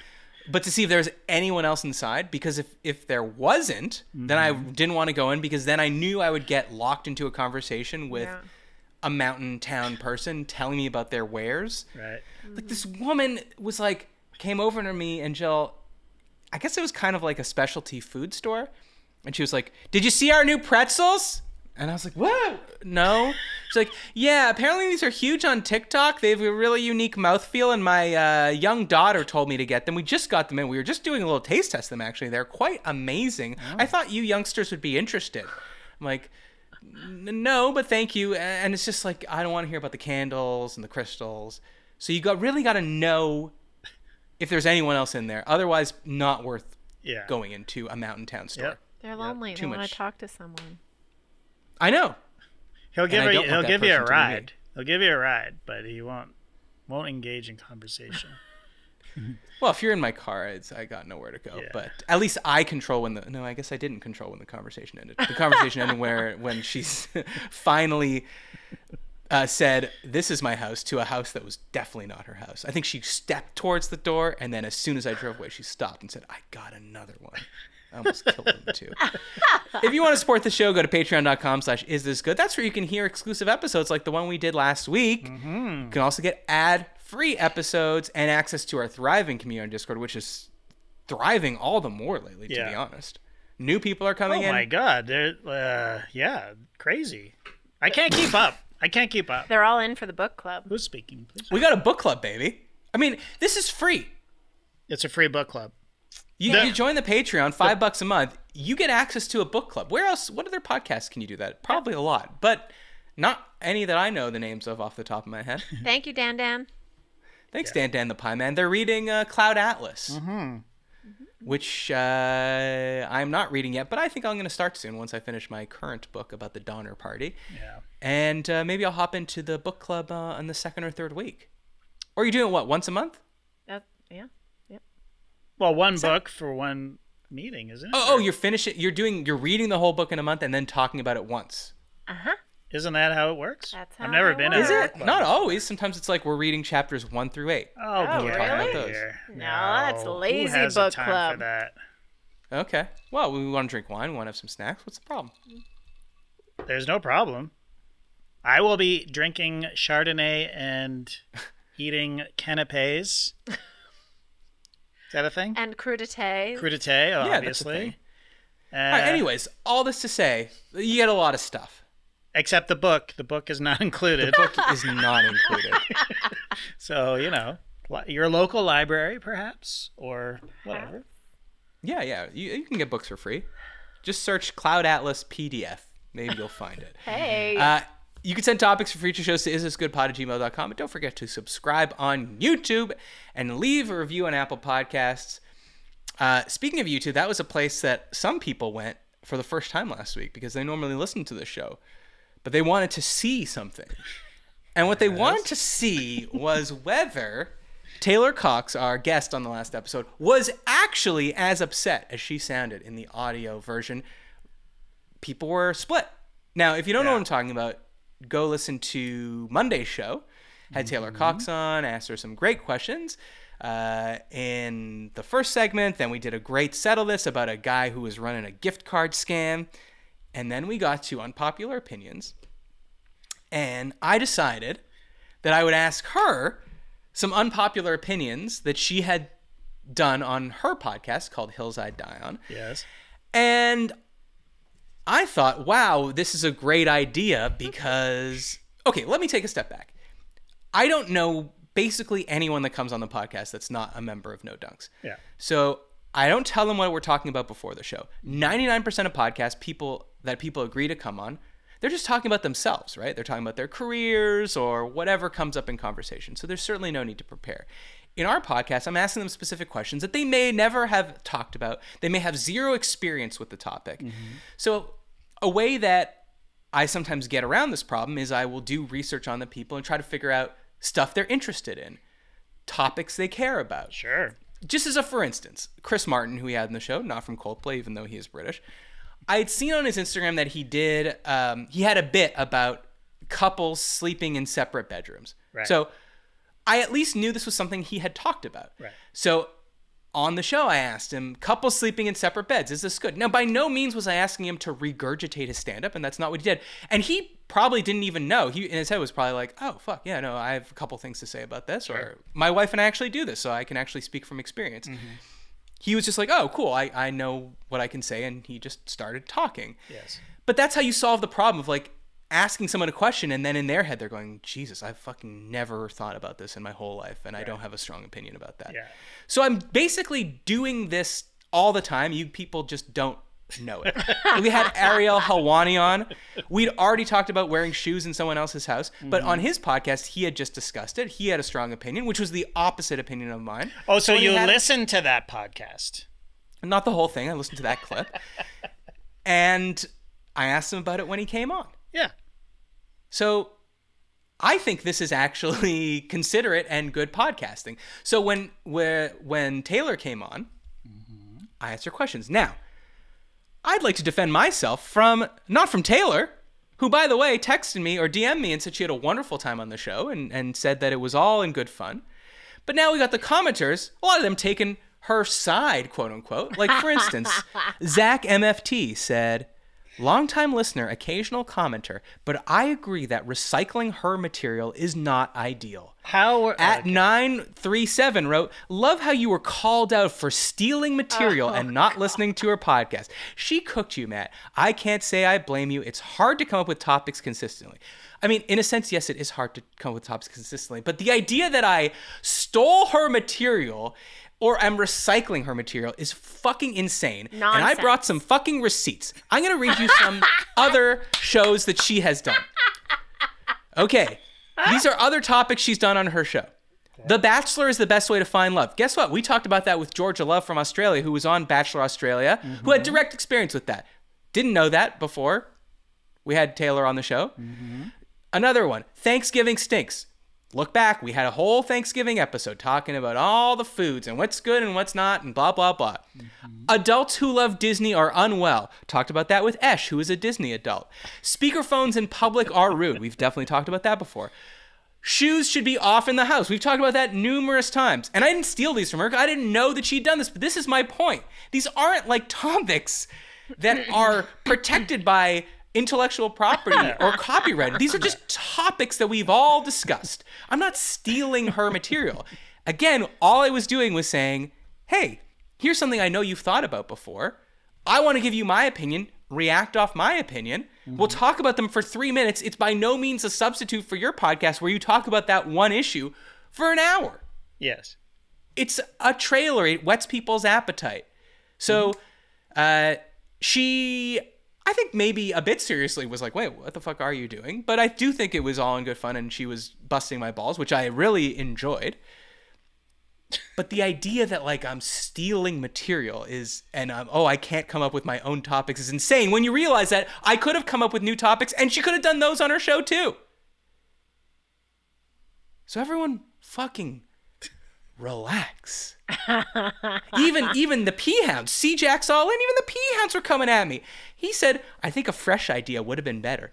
but to see if there was anyone else inside. Because if there wasn't, then I didn't want to go in because then I knew I would get locked into a conversation with a mountain town person telling me about their wares. Right. Like this woman was like, came over to me and Jill, I guess it was kind of like a specialty food store. And she was like, "Did you see our new pretzels?" And I was like, "What? No." She's like, "Yeah, apparently these are huge on TikTok. They have a really unique mouthfeel, and my young daughter told me to get them. We just got them in. We were just doing a little taste test of them, actually. They're quite amazing. I thought you youngsters would be interested." I'm like, "No, but thank you." And it's just like, I don't want to hear about the candles and the crystals. So you really got to know if there's anyone else in there. Otherwise, not worth going into a mountain town store. Yep. They're lonely. Too They want much. to talk to someone. I know. He'll give I you. don't want He'll that give you a person to be me. ride. He'll give you a ride, but he won't engage in conversation. Well, if you're in my car, I got nowhere to go. Yeah. But at least I control when no, I guess I didn't control when the conversation ended. The conversation ended when she finally said, "This is my house," to a house that was definitely not her house. I think she stepped towards the door, and then as soon as I drove away, she stopped and said, "I got another one." I almost killed them too. If you want to support the show, go to patreon.com/isthisgood. That's where you can hear exclusive episodes like the one we did last week. Mm-hmm. You can also get ad-free episodes and access to our thriving community on Discord, which is thriving all the more lately, to be honest. New people are coming in. Oh my God, they're crazy. I can't keep up. They're all in for the book club. Who's speaking, please? We got a book club, baby. I mean, this is free. It's a free book club. You join the Patreon, $5 a month. You get access to a book club. Where else? What other podcasts can you do that? Probably a lot, but not any that I know the names of off the top of my head. Thank you, Dan Dan. Thanks, Dan Dan the Pie Man. They're reading Cloud Atlas, which I'm not reading yet, but I think I'm going to start soon once I finish my current book about the Donner Party. Yeah. And maybe I'll hop into the book club on the second or third week. Or are you doing what, once a month? Yeah. Well, one book for one meeting, isn't it? Oh, you're finishing. You're reading the whole book in a month and then talking about it once. Isn't that how it works? That's how I've never it been. works. in a Is book it? club. Not always. Sometimes it's like we're reading chapters 1 through 8. Oh, Oh, get really? out of those. here. No, that's lazy Who has book the time club. for that? Okay. Well, we want to drink wine. We want to have some snacks. What's the problem? There's no problem. I will be drinking Chardonnay and eating canapes. Is that a thing? And crudité. Crudité, that's a obviously. thing. All right, anyways, all this to say, you get a lot of stuff. Except the book. The book is not included. The book is not included. So, your local library, perhaps, or whatever. Yeah. You can get books for free. Just search Cloud Atlas PDF. Maybe you'll find it. Hey. You can send topics for future shows to isthisgoodpod@gmail.com, but don't forget to subscribe on YouTube and leave a review on Apple Podcasts. Speaking of YouTube, that was a place that some people went for the first time last week because they normally listen to the show, but they wanted to see something. And what they wanted to see was whether Taylor Cox, our guest on the last episode, was actually as upset as she sounded in the audio version. People were split. Now, if you don't know what I'm talking about, go listen to Monday's show. Had Taylor Cox on, asked her some great questions. In the first segment, then we did a great settle this about a guy who was running a gift card scam. And then we got to unpopular opinions. And I decided that I would ask her some unpopular opinions that she had done on her podcast called Hills I Die On. Yes. And I thought, wow, this is a great idea because... Okay, let me take a step back. I don't know basically anyone that comes on the podcast that's not a member of No Dunks. Yeah. So I don't tell them what we're talking about before the show. 99% of podcasts, people agree to come on, they're just talking about themselves, right? They're talking about their careers or whatever comes up in conversation. So there's certainly no need to prepare. In our podcast, I'm asking them specific questions that they may never have talked about. They may have zero experience with the topic. So a way that I sometimes get around this problem is I will do research on the people and try to figure out stuff they're interested in, topics they care about. Sure. Just as a for instance, Chris Martin, who we had in the show, not from Coldplay, even though he is British, I had seen on his Instagram that he had a bit about couples sleeping in separate bedrooms. Right. So I at least knew this was something he had talked about. Right. So on the show, I asked him, couples sleeping in separate beds, is this good? Now, by no means was I asking him to regurgitate his stand-up, and that's not what he did. And he probably didn't even know. He in his head was probably like, oh, fuck, yeah, no, I have a couple things to say about this. Sure. Or my wife and I actually do this, so I can actually speak from experience. He was just like, oh, cool, I know what I can say, and he just started talking. Yes. But that's how you solve the problem of, like, asking someone a question, and then in their head they're going, Jesus, I've fucking never thought about this in my whole life, and I don't have a strong opinion about that. Yeah. So I'm basically doing this all the time. You people just don't know it. We had Ariel Helwani on. We'd already talked about wearing shoes in someone else's house, but on his podcast, he had just discussed it. He had a strong opinion, which was the opposite opinion of mine. Oh, so you listened to that podcast? Not the whole thing. I listened to that clip. And I asked him about it when he came on. Yeah. So I think this is actually considerate and good podcasting. So when Taylor came on, I asked her questions. Now, I'd like to defend myself not from Taylor, who, by the way, texted me or DM'd me and said she had a wonderful time on the show and said that it was all in good fun. But now we got the commenters, a lot of them taking her side, quote unquote. Like, for instance, Zach MFT said, longtime listener, occasional commenter, but I agree that recycling her material is not ideal. At 937 wrote, love how you were called out for stealing material and not listening to her podcast. She cooked you, Matt. I can't say I blame you. It's hard to come up with topics consistently. I mean, in a sense, yes, it is hard to come up with topics consistently, but the idea that I stole her material or I'm recycling her material is fucking insane. Nonsense. And I brought some fucking receipts. I'm going to read you some other shows that she has done. Okay. These are other topics she's done on her show. Okay. The Bachelor is the best way to find love. Guess what? We talked about that with Georgia Love from Australia, who was on Bachelor Australia, who had direct experience with that. Didn't know that before we had Taylor on the show. Another one, Thanksgiving Stinks. Look back, we had a whole Thanksgiving episode talking about all the foods and what's good and what's not and blah, blah, blah. Adults who love Disney are unwell. Talked about that with Esh, who is a Disney adult. Speakerphones in public are rude. We've definitely talked about that before. Shoes should be off in the house. We've talked about that numerous times. And I didn't steal these from her. I didn't know that she'd done this, but this is my point. These aren't like topics that are protected by intellectual property or copyright. These are just topics that we've all discussed. I'm not stealing her material. Again, all I was doing was saying, hey, here's something I know you've thought about before. I want to give you my opinion, react off my opinion. We'll talk about them for 3 minutes. It's by no means a substitute for your podcast where you talk about that one issue for an hour. Yes. It's a trailer. It whets people's appetite. So she, I think maybe a bit seriously was like, wait, what the fuck are you doing? But I do think it was all in good fun and she was busting my balls, which I really enjoyed. But the idea that like I'm stealing material is, and I can't come up with my own topics is insane when you realize that I could have come up with new topics and she could have done those on her show too. So everyone fucking relax. even the P-Hounds, C-Jack's all in, even the P-Hounds were coming at me. He said, I think a fresh idea would have been better.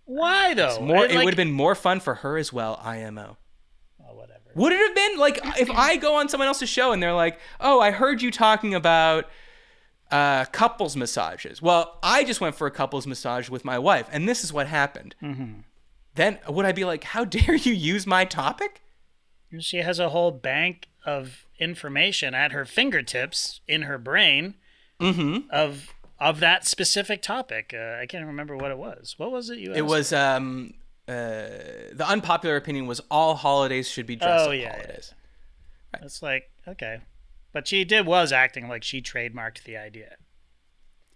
Why, though? It would have been more fun for her as well, IMO. Oh, whatever. Would it have been, like, if I go on someone else's show and they're like, oh, I heard you talking about couples massages. Well, I just went for a couples massage with my wife, and this is what happened. Mm-hmm. Then would I be like, how dare you use my topic? She has a whole bank of information at her fingertips in her brain of that specific topic. I can't remember what it was. What was it you asked? It was the unpopular opinion was all holidays should be dressed up holidays. Yeah. Right. It's like, okay. But she was acting like she trademarked the idea.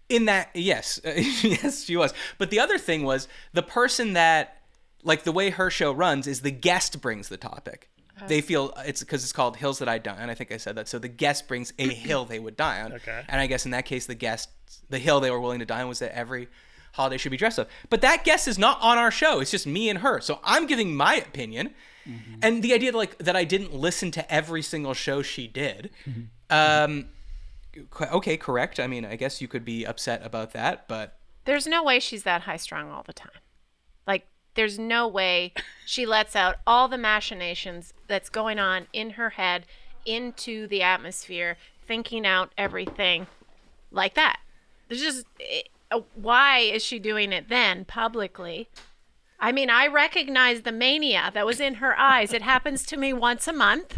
In that, yes. Yes, she was. But the other thing was the person that, like the way her show runs is the guest brings the topic. They feel it's because it's called Hills That I Die On. I think I said that. So the guest brings a hill they would die on. Okay. And I guess in that case, the hill they were willing to die on was that every holiday should be dressed up. But that guest is not on our show. It's just me and her. So I'm giving my opinion. Mm-hmm. And the idea that I didn't listen to every single show she did. Okay, correct. I mean, I guess you could be upset about that, but there's no way she's that high strung all the time. Like, there's no way she lets out all the machinations that's going on in her head into the atmosphere, thinking out everything like that. There's just, why is she doing it then publicly? I mean, I recognize the mania that was in her eyes. It happens to me once a month.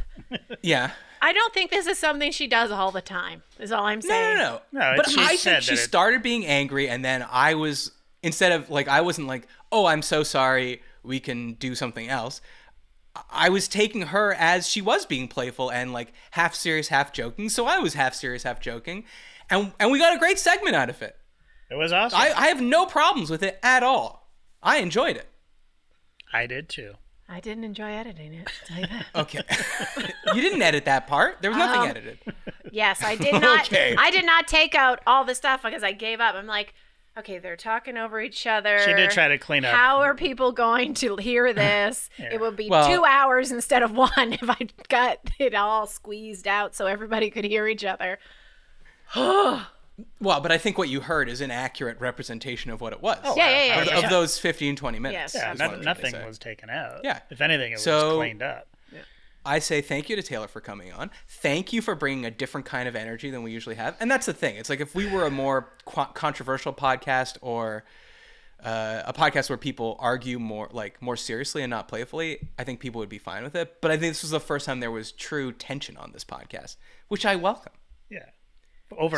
Yeah. I don't think this is something she does all the time, is all I'm saying. No. But I think she started being angry, and then I was, instead of, like, I wasn't like, oh, I'm so sorry, we can do something else. I was taking her as she was being playful and, like, half serious, half joking. So I was half serious, half joking. And we got a great segment out of it. It was awesome. I have no problems with it at all. I enjoyed it. I did, too. I didn't enjoy editing it, I'll tell you that. Okay. You didn't edit that part. There was nothing edited. Yes, I did not. Okay. I did not take out all the stuff because I gave up. I'm like, okay, they're talking over each other. She did try to clean up. How are people going to hear this? Yeah. It would be 2 hours instead of 1 if I got it all squeezed out so everybody could hear each other. Well, but I think what you heard is an accurate representation of what it was. Oh, yeah. Of those 15, 20 minutes. Yes. Yeah, nothing was taken out. Yeah. If anything, it was cleaned up. Yeah. I say thank you to Taylor for coming on. Thank you for bringing a different kind of energy than we usually have. And that's the thing. It's like if we were a more controversial podcast or a podcast where people argue more seriously and not playfully, I think people would be fine with it. But I think this was the first time there was true tension on this podcast, which I welcome. Yeah. Over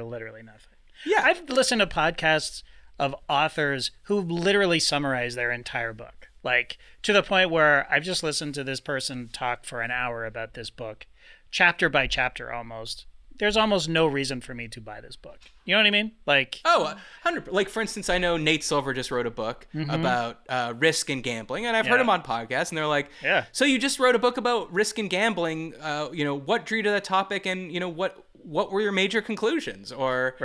literally nothing. Yeah. I've listened to podcasts of authors who literally summarize their entire book. Like, to the point where I've just listened to this person talk for an hour about this book, chapter by chapter almost. There's almost no reason for me to buy this book. You know what I mean? Like, 100%. Like, for instance, I know Nate Silver just wrote a book about risk and gambling, and I've heard him on podcasts, and they're like, so you just wrote a book about risk and gambling, what drew you to that topic, and, what were your major conclusions? Or,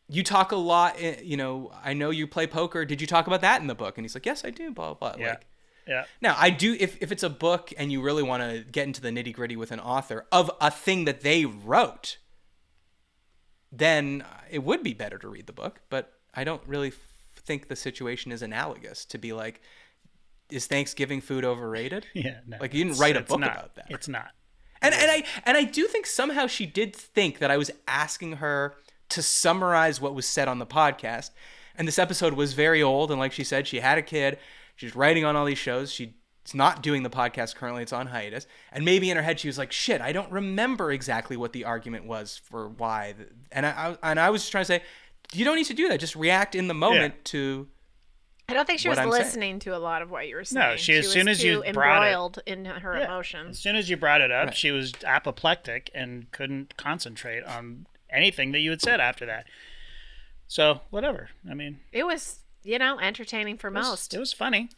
you talk a lot, I know you play poker. Did you talk about that in the book? And he's like, yes, I do, blah, blah, blah. Yeah. Yeah. Now, I do, if it's a book and you really want to get into the nitty gritty with an author of a thing that they wrote, then it would be better to read the book. But I don't really think the situation is analogous to be like, is Thanksgiving food overrated? Yeah. No, like, you didn't write a book about that. It's not. And I do think somehow she did think that I was asking her to summarize what was said on the podcast. And this episode was very old. And like she said, she had a kid. She's writing on all these shows. She's not doing the podcast currently. It's on hiatus. And maybe in her head, she was like, shit, I don't remember exactly what the argument was for why. And I was just trying to say, you don't need to do that. Just react in the moment to I don't think she was listening saying. To a lot of what you were saying. No, she as soon as you embroiled in her emotions. As soon as you brought it up, she was apoplectic and couldn't concentrate on anything that you had said after that. So, whatever. I mean, it was, entertaining for most. It was funny.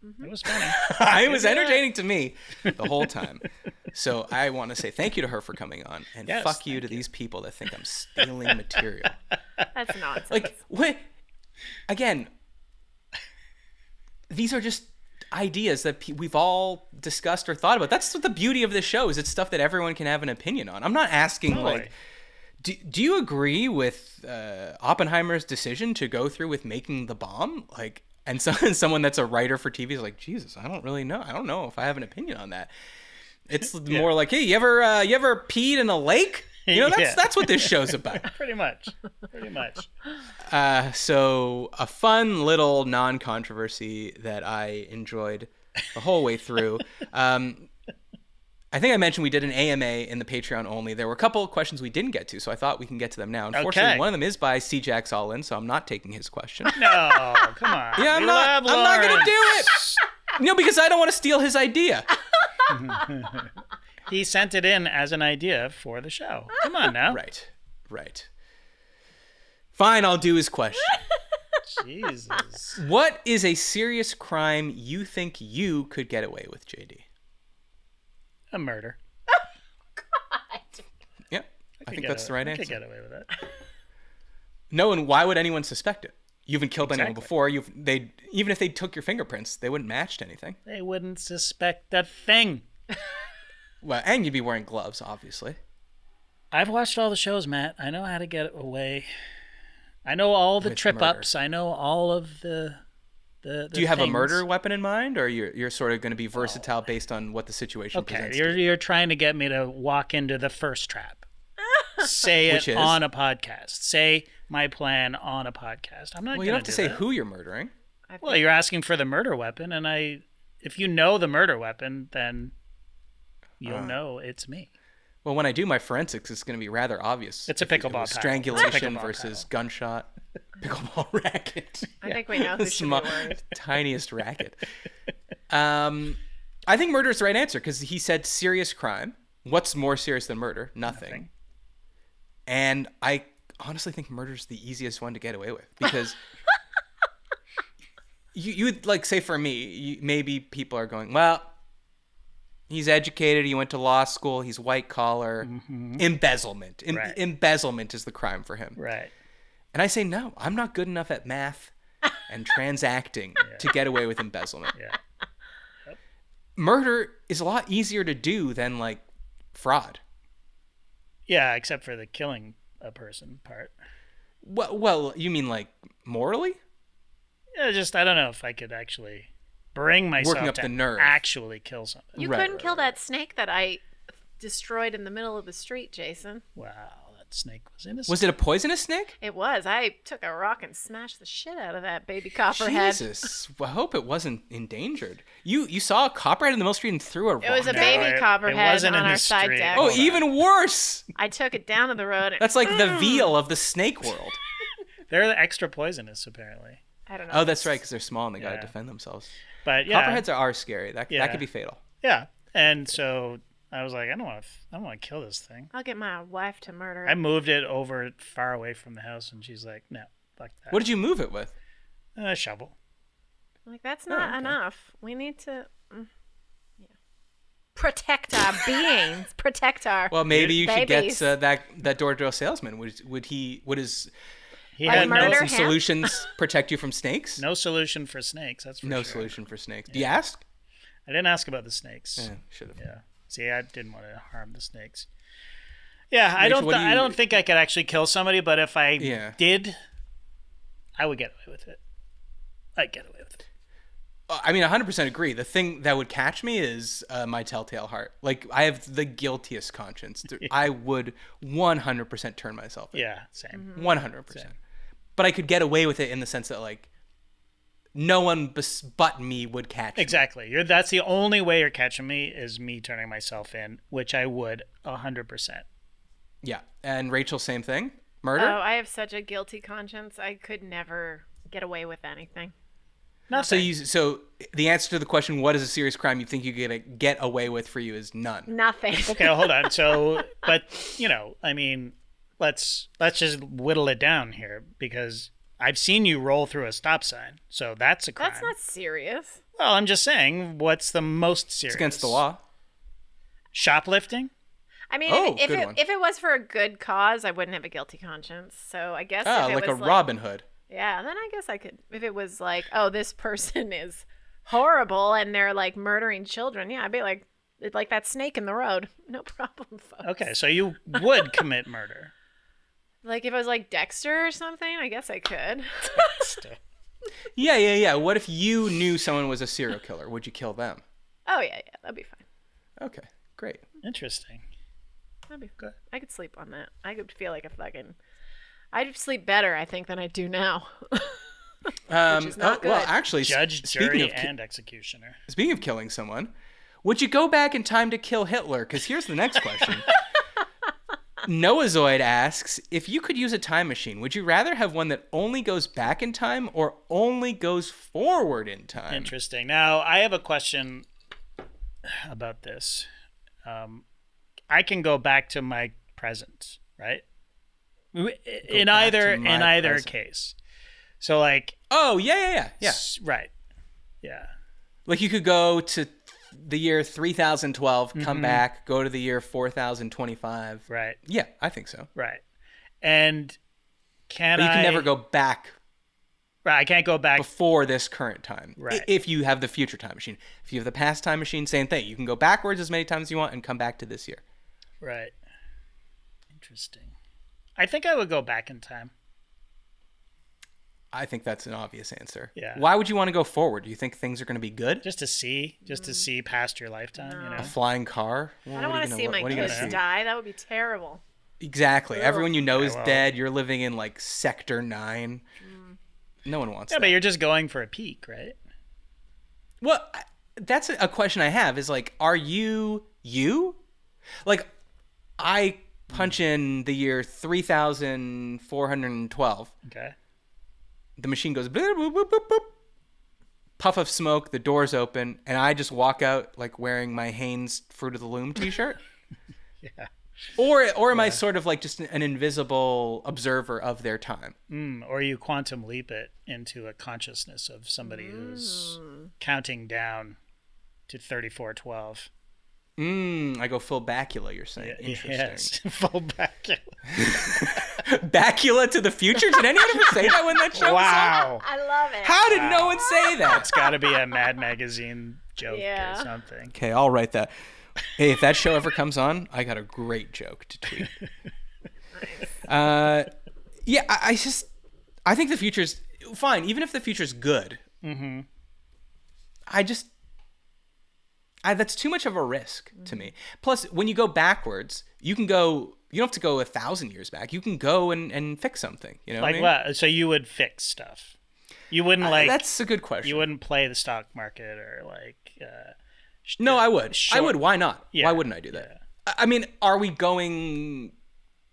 Mm-hmm. It was funny. It was entertaining to me the whole time. So I want to say thank you to her for coming on, and fuck you to these people that think I'm stealing material. That's nonsense. Like, what? Again, these are just ideas that we've all discussed or thought about. That's what the beauty of this show is. It's stuff that everyone can have an opinion on. I'm not asking like, do you agree with Oppenheimer's decision to go through with making the bomb? Like, and someone that's a writer for TV is like, Jesus, I don't really know. I don't know if I have an opinion on that. It's more like, hey, you ever peed in a lake? You know, that's what this show's about. Pretty much. So a fun little non-controversy that I enjoyed the whole way through. I think I mentioned we did an AMA in the Patreon only. There were a couple of questions we didn't get to, so I thought we can get to them now. Unfortunately, one of them is by C-Jax All-In, so I'm not taking his question. No, come on. Yeah, I'm not going to do it. No, because I don't want to steal his idea. He sent it in as an idea for the show. Come on now. Right. Fine, I'll do his question. Jesus. What is a serious crime you think you could get away with, JD? A murder. God. Yeah, I think that's the right answer. I could get away with it. No, and why would anyone suspect it? You haven't killed anyone before. Even if they took your fingerprints, they wouldn't match to anything. They wouldn't suspect a thing. Well, and you'd be wearing gloves, obviously. I've watched all the shows, Matt. I know how to get away. I know all the trip-ups. I know all of the Do you have a murder weapon in mind, or you're sort of going to be versatile based on what the situation presents? Okay, you're trying to get me to walk into the first trap. Say it on a podcast. Say my plan on a podcast. I'm not. Well, you don't have to say who you're murdering. Well, you're asking for the murder weapon, and if you know the murder weapon, then you'll know it's me. Well, when I do my forensics, it's going to be rather obvious. It's a pickleball paddle. Strangulation versus gunshot. Pickleball racket. I think we know who should be worried. Tiniest racket. I think murder is the right answer because he said serious crime. What's more serious than murder? Nothing. And I honestly think murder is the easiest one to get away with because you would like say for me, maybe people are going, well, he's educated. He went to law school. He's white collar. Mm-hmm. Embezzlement. Embezzlement is the crime for him. Right. And I say, no, I'm not good enough at math and transacting to get away with embezzlement. Yeah. Yep. Murder is a lot easier to do than like fraud. Yeah, except for the killing a person part. Well, you mean like morally? Yeah, I don't know if I could actually bring myself working up to the nerve. Actually kill somebody. You couldn't kill that snake that I destroyed in the middle of the street, Jason. Wow, that snake was innocent. Was it a poisonous snake? It was. I took a rock and smashed the shit out of that baby copperhead. Jesus. Well, I hope it wasn't endangered. You saw a copperhead in the middle of the street and threw a rock. It was a baby copperhead on our side deck. Oh, even worse. I took it down to the road. That's like the veal of the snake world. They're the extra poisonous, apparently. I don't know. Oh, that's right, because they're small and they got to defend themselves. But yeah, copperheads are scary. That could be fatal. Yeah, and so I was like, I don't want to kill this thing. I'll get my wife to murder it. I moved it over far away from the house, and she's like, no, fuck that. What did you move it with? A shovel. Like, that's not enough. We need to protect our beings. Protect our Well, maybe you babies. should get that door-to-door salesman. Would his he had murder some solutions protect you from snakes? No solution for snakes. That's for no sure. solution for snakes. Do you ask? I didn't ask about the snakes. Yeah, should have. Yeah. See, I didn't want to harm the snakes. Yeah, I don't think I could actually kill somebody, but if I did, I would get away with it. I'd get away with it. I mean, 100% agree. The thing that would catch me is my telltale heart. Like, I have the guiltiest conscience. I would 100% turn myself in. Yeah, same. 100%. Same. But I could get away with it in the sense that, like, no one but me would catch me. Exactly. That's the only way you're catching me is me turning myself in, which I would 100%. Yeah. And Rachel, same thing? Murder? Oh, I have such a guilty conscience. I could never get away with anything. Nothing. So the answer to the question, what is a serious crime you think you could get away with for you is none. Nothing. Okay, hold on. So, but, I mean, let's just whittle it down here because I've seen you roll through a stop sign. So that's a crime. That's not serious. Well, I'm just saying, what's the most serious? It's against the law. Shoplifting? I mean, if it was for a good cause, I wouldn't have a guilty conscience. So I guess if it like was a Robin Hood. Yeah, then I guess I could. If it was like, oh, this person is horrible and they're like murdering children, yeah, I'd be like that snake in the road. No problem, folks. Okay, so you would commit murder. Like if it was like Dexter or something, I guess I could. Yeah. What if you knew someone was a serial killer? Would you kill them? Oh yeah, that'd be fine. Okay, great. Interesting. That'd be good. I could sleep on that. I could feel like I'd sleep better, I think, than I do now. Which is not good. Well, actually, Judge, jury, and executioner. Speaking of killing someone, would you go back in time to kill Hitler? Because here's the next question. Noazoid asks, if you could use a time machine, would you rather have one that only goes back in time or only goes forward in time? Interesting. Now, I have a question about this. I can go back to my present, right? In either case. So like, oh, yeah. Right. Yeah. Like you could go to the year 3012, come back, go to the year 4025. Right. Yeah, I think so. Right. And but you can never go back. Right, I can't go back before this current time. Right. If you have the future time machine. If you have the past time machine, same thing. You can go backwards as many times as you want and come back to this year. Right. Interesting. I think I would go back in time. I think that's an obvious answer. Yeah. Why would you want to go forward? Do you think things are going to be good? Just to see past your lifetime, you know. A flying car? I don't want to see my kids die. That would be terrible. Exactly. Everyone you know is dead. You're living in like Sector 9. No one wants that. Yeah, but you're just going for a peek, right? Well, that's a question I have is like, are you? Like, I punch in the year 3412. Okay. The machine goes boop, boop, boop, boop, boop. Puff of smoke, the doors open, and I just walk out like wearing my Hanes Fruit of the Loom t-shirt. Yeah. Or am I sort of like just an invisible observer of their time? Or you quantum leap it into a consciousness of somebody who's counting down to 3412. I go full Bacula, you're saying. Yeah, interesting. Yes, full Bacula. Bacula to the future? Did anyone ever say that when that show was on? Wow. I love it. How did no one say that? It's got to be a Mad Magazine joke or something. Okay, I'll write that. Hey, if that show ever comes on, I got a great joke to tweet. Nice. Yeah, I think the future's fine, even if the future's good. Mm-hmm. That's too much of a risk to me. Plus, when you go backwards, you don't have to go 1,000 years back. You can go and fix something. You know Like what I mean? what? So you would fix stuff. You wouldn't that's a good question. You wouldn't play the stock market or like. No, I would. I would. Why not? Yeah. Why wouldn't I do that? Yeah. I mean, are we going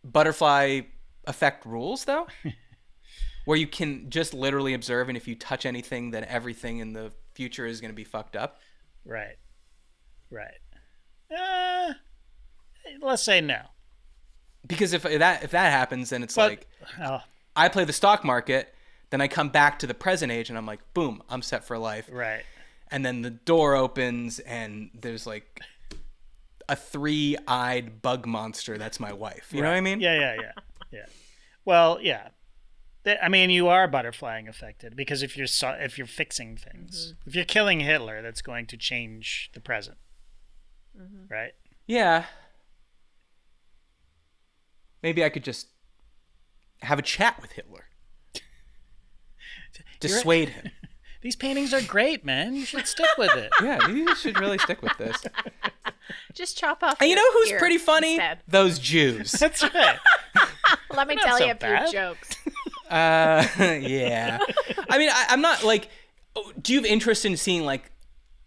butterfly effect rules though? Where you can just literally observe, and if you touch anything, then everything in the future is going to be fucked up. Right. Let's say no. Because if that happens, then it's I play the stock market, then I come back to the present age, and I'm like, boom, I'm set for life. Right. And then the door opens, and there's like a 3-eyed bug monster that's my wife. You know what I mean? Yeah. Well, yeah. I mean, you are butterflying affected because if you're fixing things, if you're killing Hitler, that's going to change the present, right? Yeah. Maybe I could just have a chat with Hitler, dissuade him. These paintings are great, man. You should stick with it. Yeah, you should really stick with this. Just chop off. And you know who's ear pretty funny? instead. Those Jews. That's right. Let me Not tell so you a bad. few jokes. Yeah. I mean, I'm not like. Do you have interest in seeing like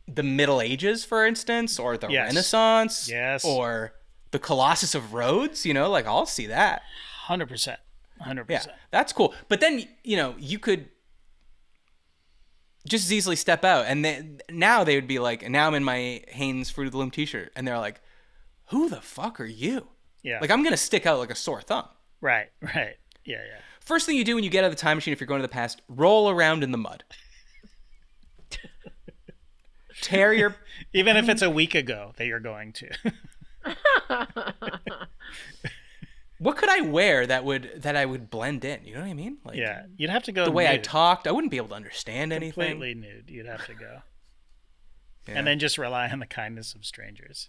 the Middle Ages, for instance, or the Renaissance, or the Colossus of Rhodes? You know, like I'll see that. 100%. Yeah, that's cool. But then you could just as easily step out, and then now they would be like, and now I'm in my Hanes Fruit of the Loom t-shirt, and they're like, "Who the fuck are you?" Yeah. Like I'm gonna stick out like a sore thumb. Right. Yeah. First thing you do when you get out of the time machine, if you're going to the past, roll around in the mud. Tear your... Even if it's a week ago that you're going to. What could I wear that I would blend in? You know what I mean? Like, yeah, you'd have to go the way I nude. talked, I wouldn't be able to understand anything. Completely nude. You'd have to go. and then just rely on the kindness of strangers.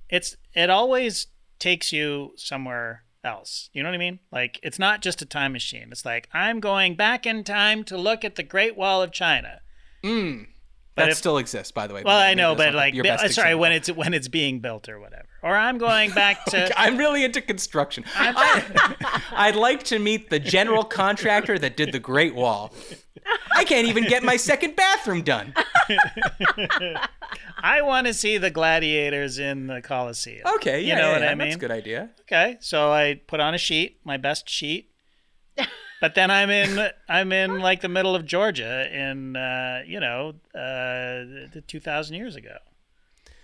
It always takes you somewhere else. You know what I mean? Like, it's not just a time machine. It's like, I'm going back in time to look at the Great Wall of China. That still exists, by the way. Well, I know, Maybe that's but not like, your best sorry, example. when it's being built or whatever. Or I'm going back to. I'm really into construction. I'd like to meet the general contractor that did the Great Wall. I can't even get my second bathroom done. I want to see the gladiators in the Colosseum. Okay, yeah, you know what I mean? That's a good idea. Okay, so I put on a sheet, my best sheet, but then I'm in like the middle of Georgia in 2,000 years ago.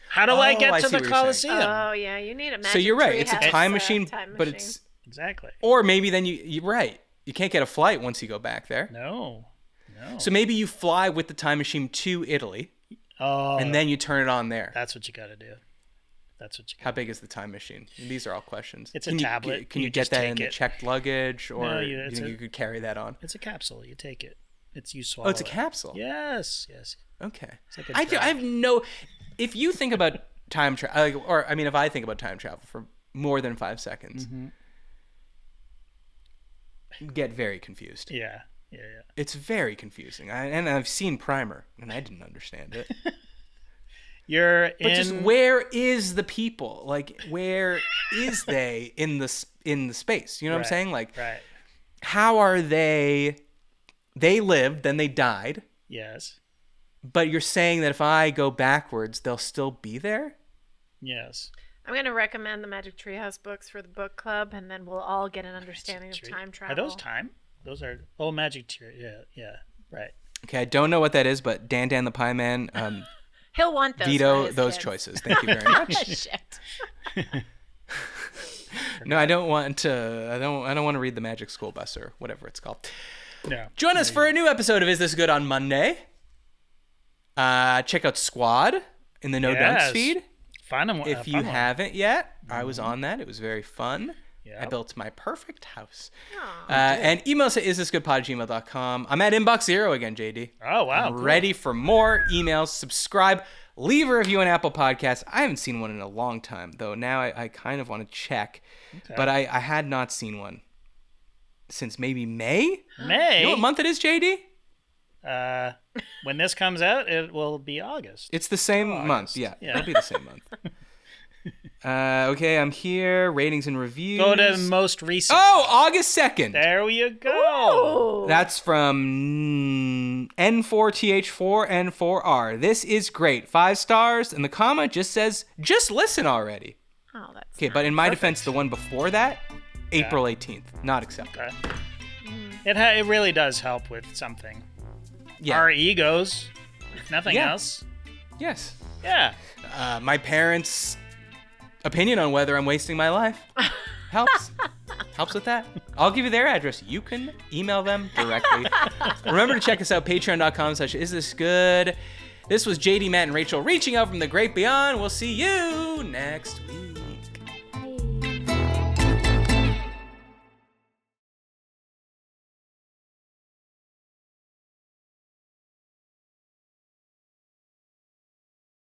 How do I get to the Colosseum? Oh yeah, you need a magic So you're right. tree It's a house, time machine, time but machine. it's Exactly. or maybe then you're right. You can't get a flight once you go back there. No. So maybe you fly with the time machine to Italy, and then you turn it on there. That's what you got to do. That's what you. How big is the time machine? These are all questions. It's a tablet. Can you get just that take in the it. checked luggage, or No, you think you could carry that on? It's a capsule. You take it. You swallow. Oh, it's a capsule. Yes. Okay. It's like I have no. If you think about time travel, or I mean, if I think about time travel for more than 5 seconds, get very confused. Yeah. It's very confusing. And I've seen Primer, and I didn't understand it. But just where is the people? Like, where is they in the space? You know what I'm saying? Like, how are they? They lived, then they died. Yes. But you're saying that if I go backwards, they'll still be there? Yes. I'm going to recommend the Magic Treehouse books for the book club, and then we'll all get an understanding of time travel. Are those time? Those are Magic Tree. Yeah. Right. Okay, I don't know what that is, but Dan the Pie Man, He'll want those. veto those choices. Thank you very much. Shit. No, I don't want to. I don't want to read the Magic School Bus or whatever it's called. No. Join us for a new episode of Is This Good on Monday. Check out Squad in the No Dunks feed. If you haven't yet, I was on that. It was very fun. Yep. I built my perfect house. And email us at isthisgoodpod@gmail.com. I'm at inbox 0 again, JD. Oh, wow. I'm ready for more emails. Subscribe. Leave a review on Apple Podcasts. I haven't seen one in a long time, though. Now I kind of want to check. Okay. But I had not seen one since maybe May? May? You know what month it is, JD? When this comes out, it will be August. It's the same month. Yeah, it'll be the same month. Okay, I'm here. Ratings and reviews. Go to most recent. Oh, August 2nd. There you go. Ooh. That's from N4TH4N4R. This is great. 5 stars, and the comment just says, just listen already. Oh, that's okay, but in my defense, the one before that, April 18th. Not acceptable. Okay. It really does help with something. Yeah. Our egos, if nothing else. Yes. Yeah. My parents' opinion on whether I'm wasting my life helps. Helps with that. I'll give you their address. You can email them directly. Remember to check us out, patreon.com/isthisgood. This was JD, Matt, and Rachel reaching out from the great beyond. We'll see you next week.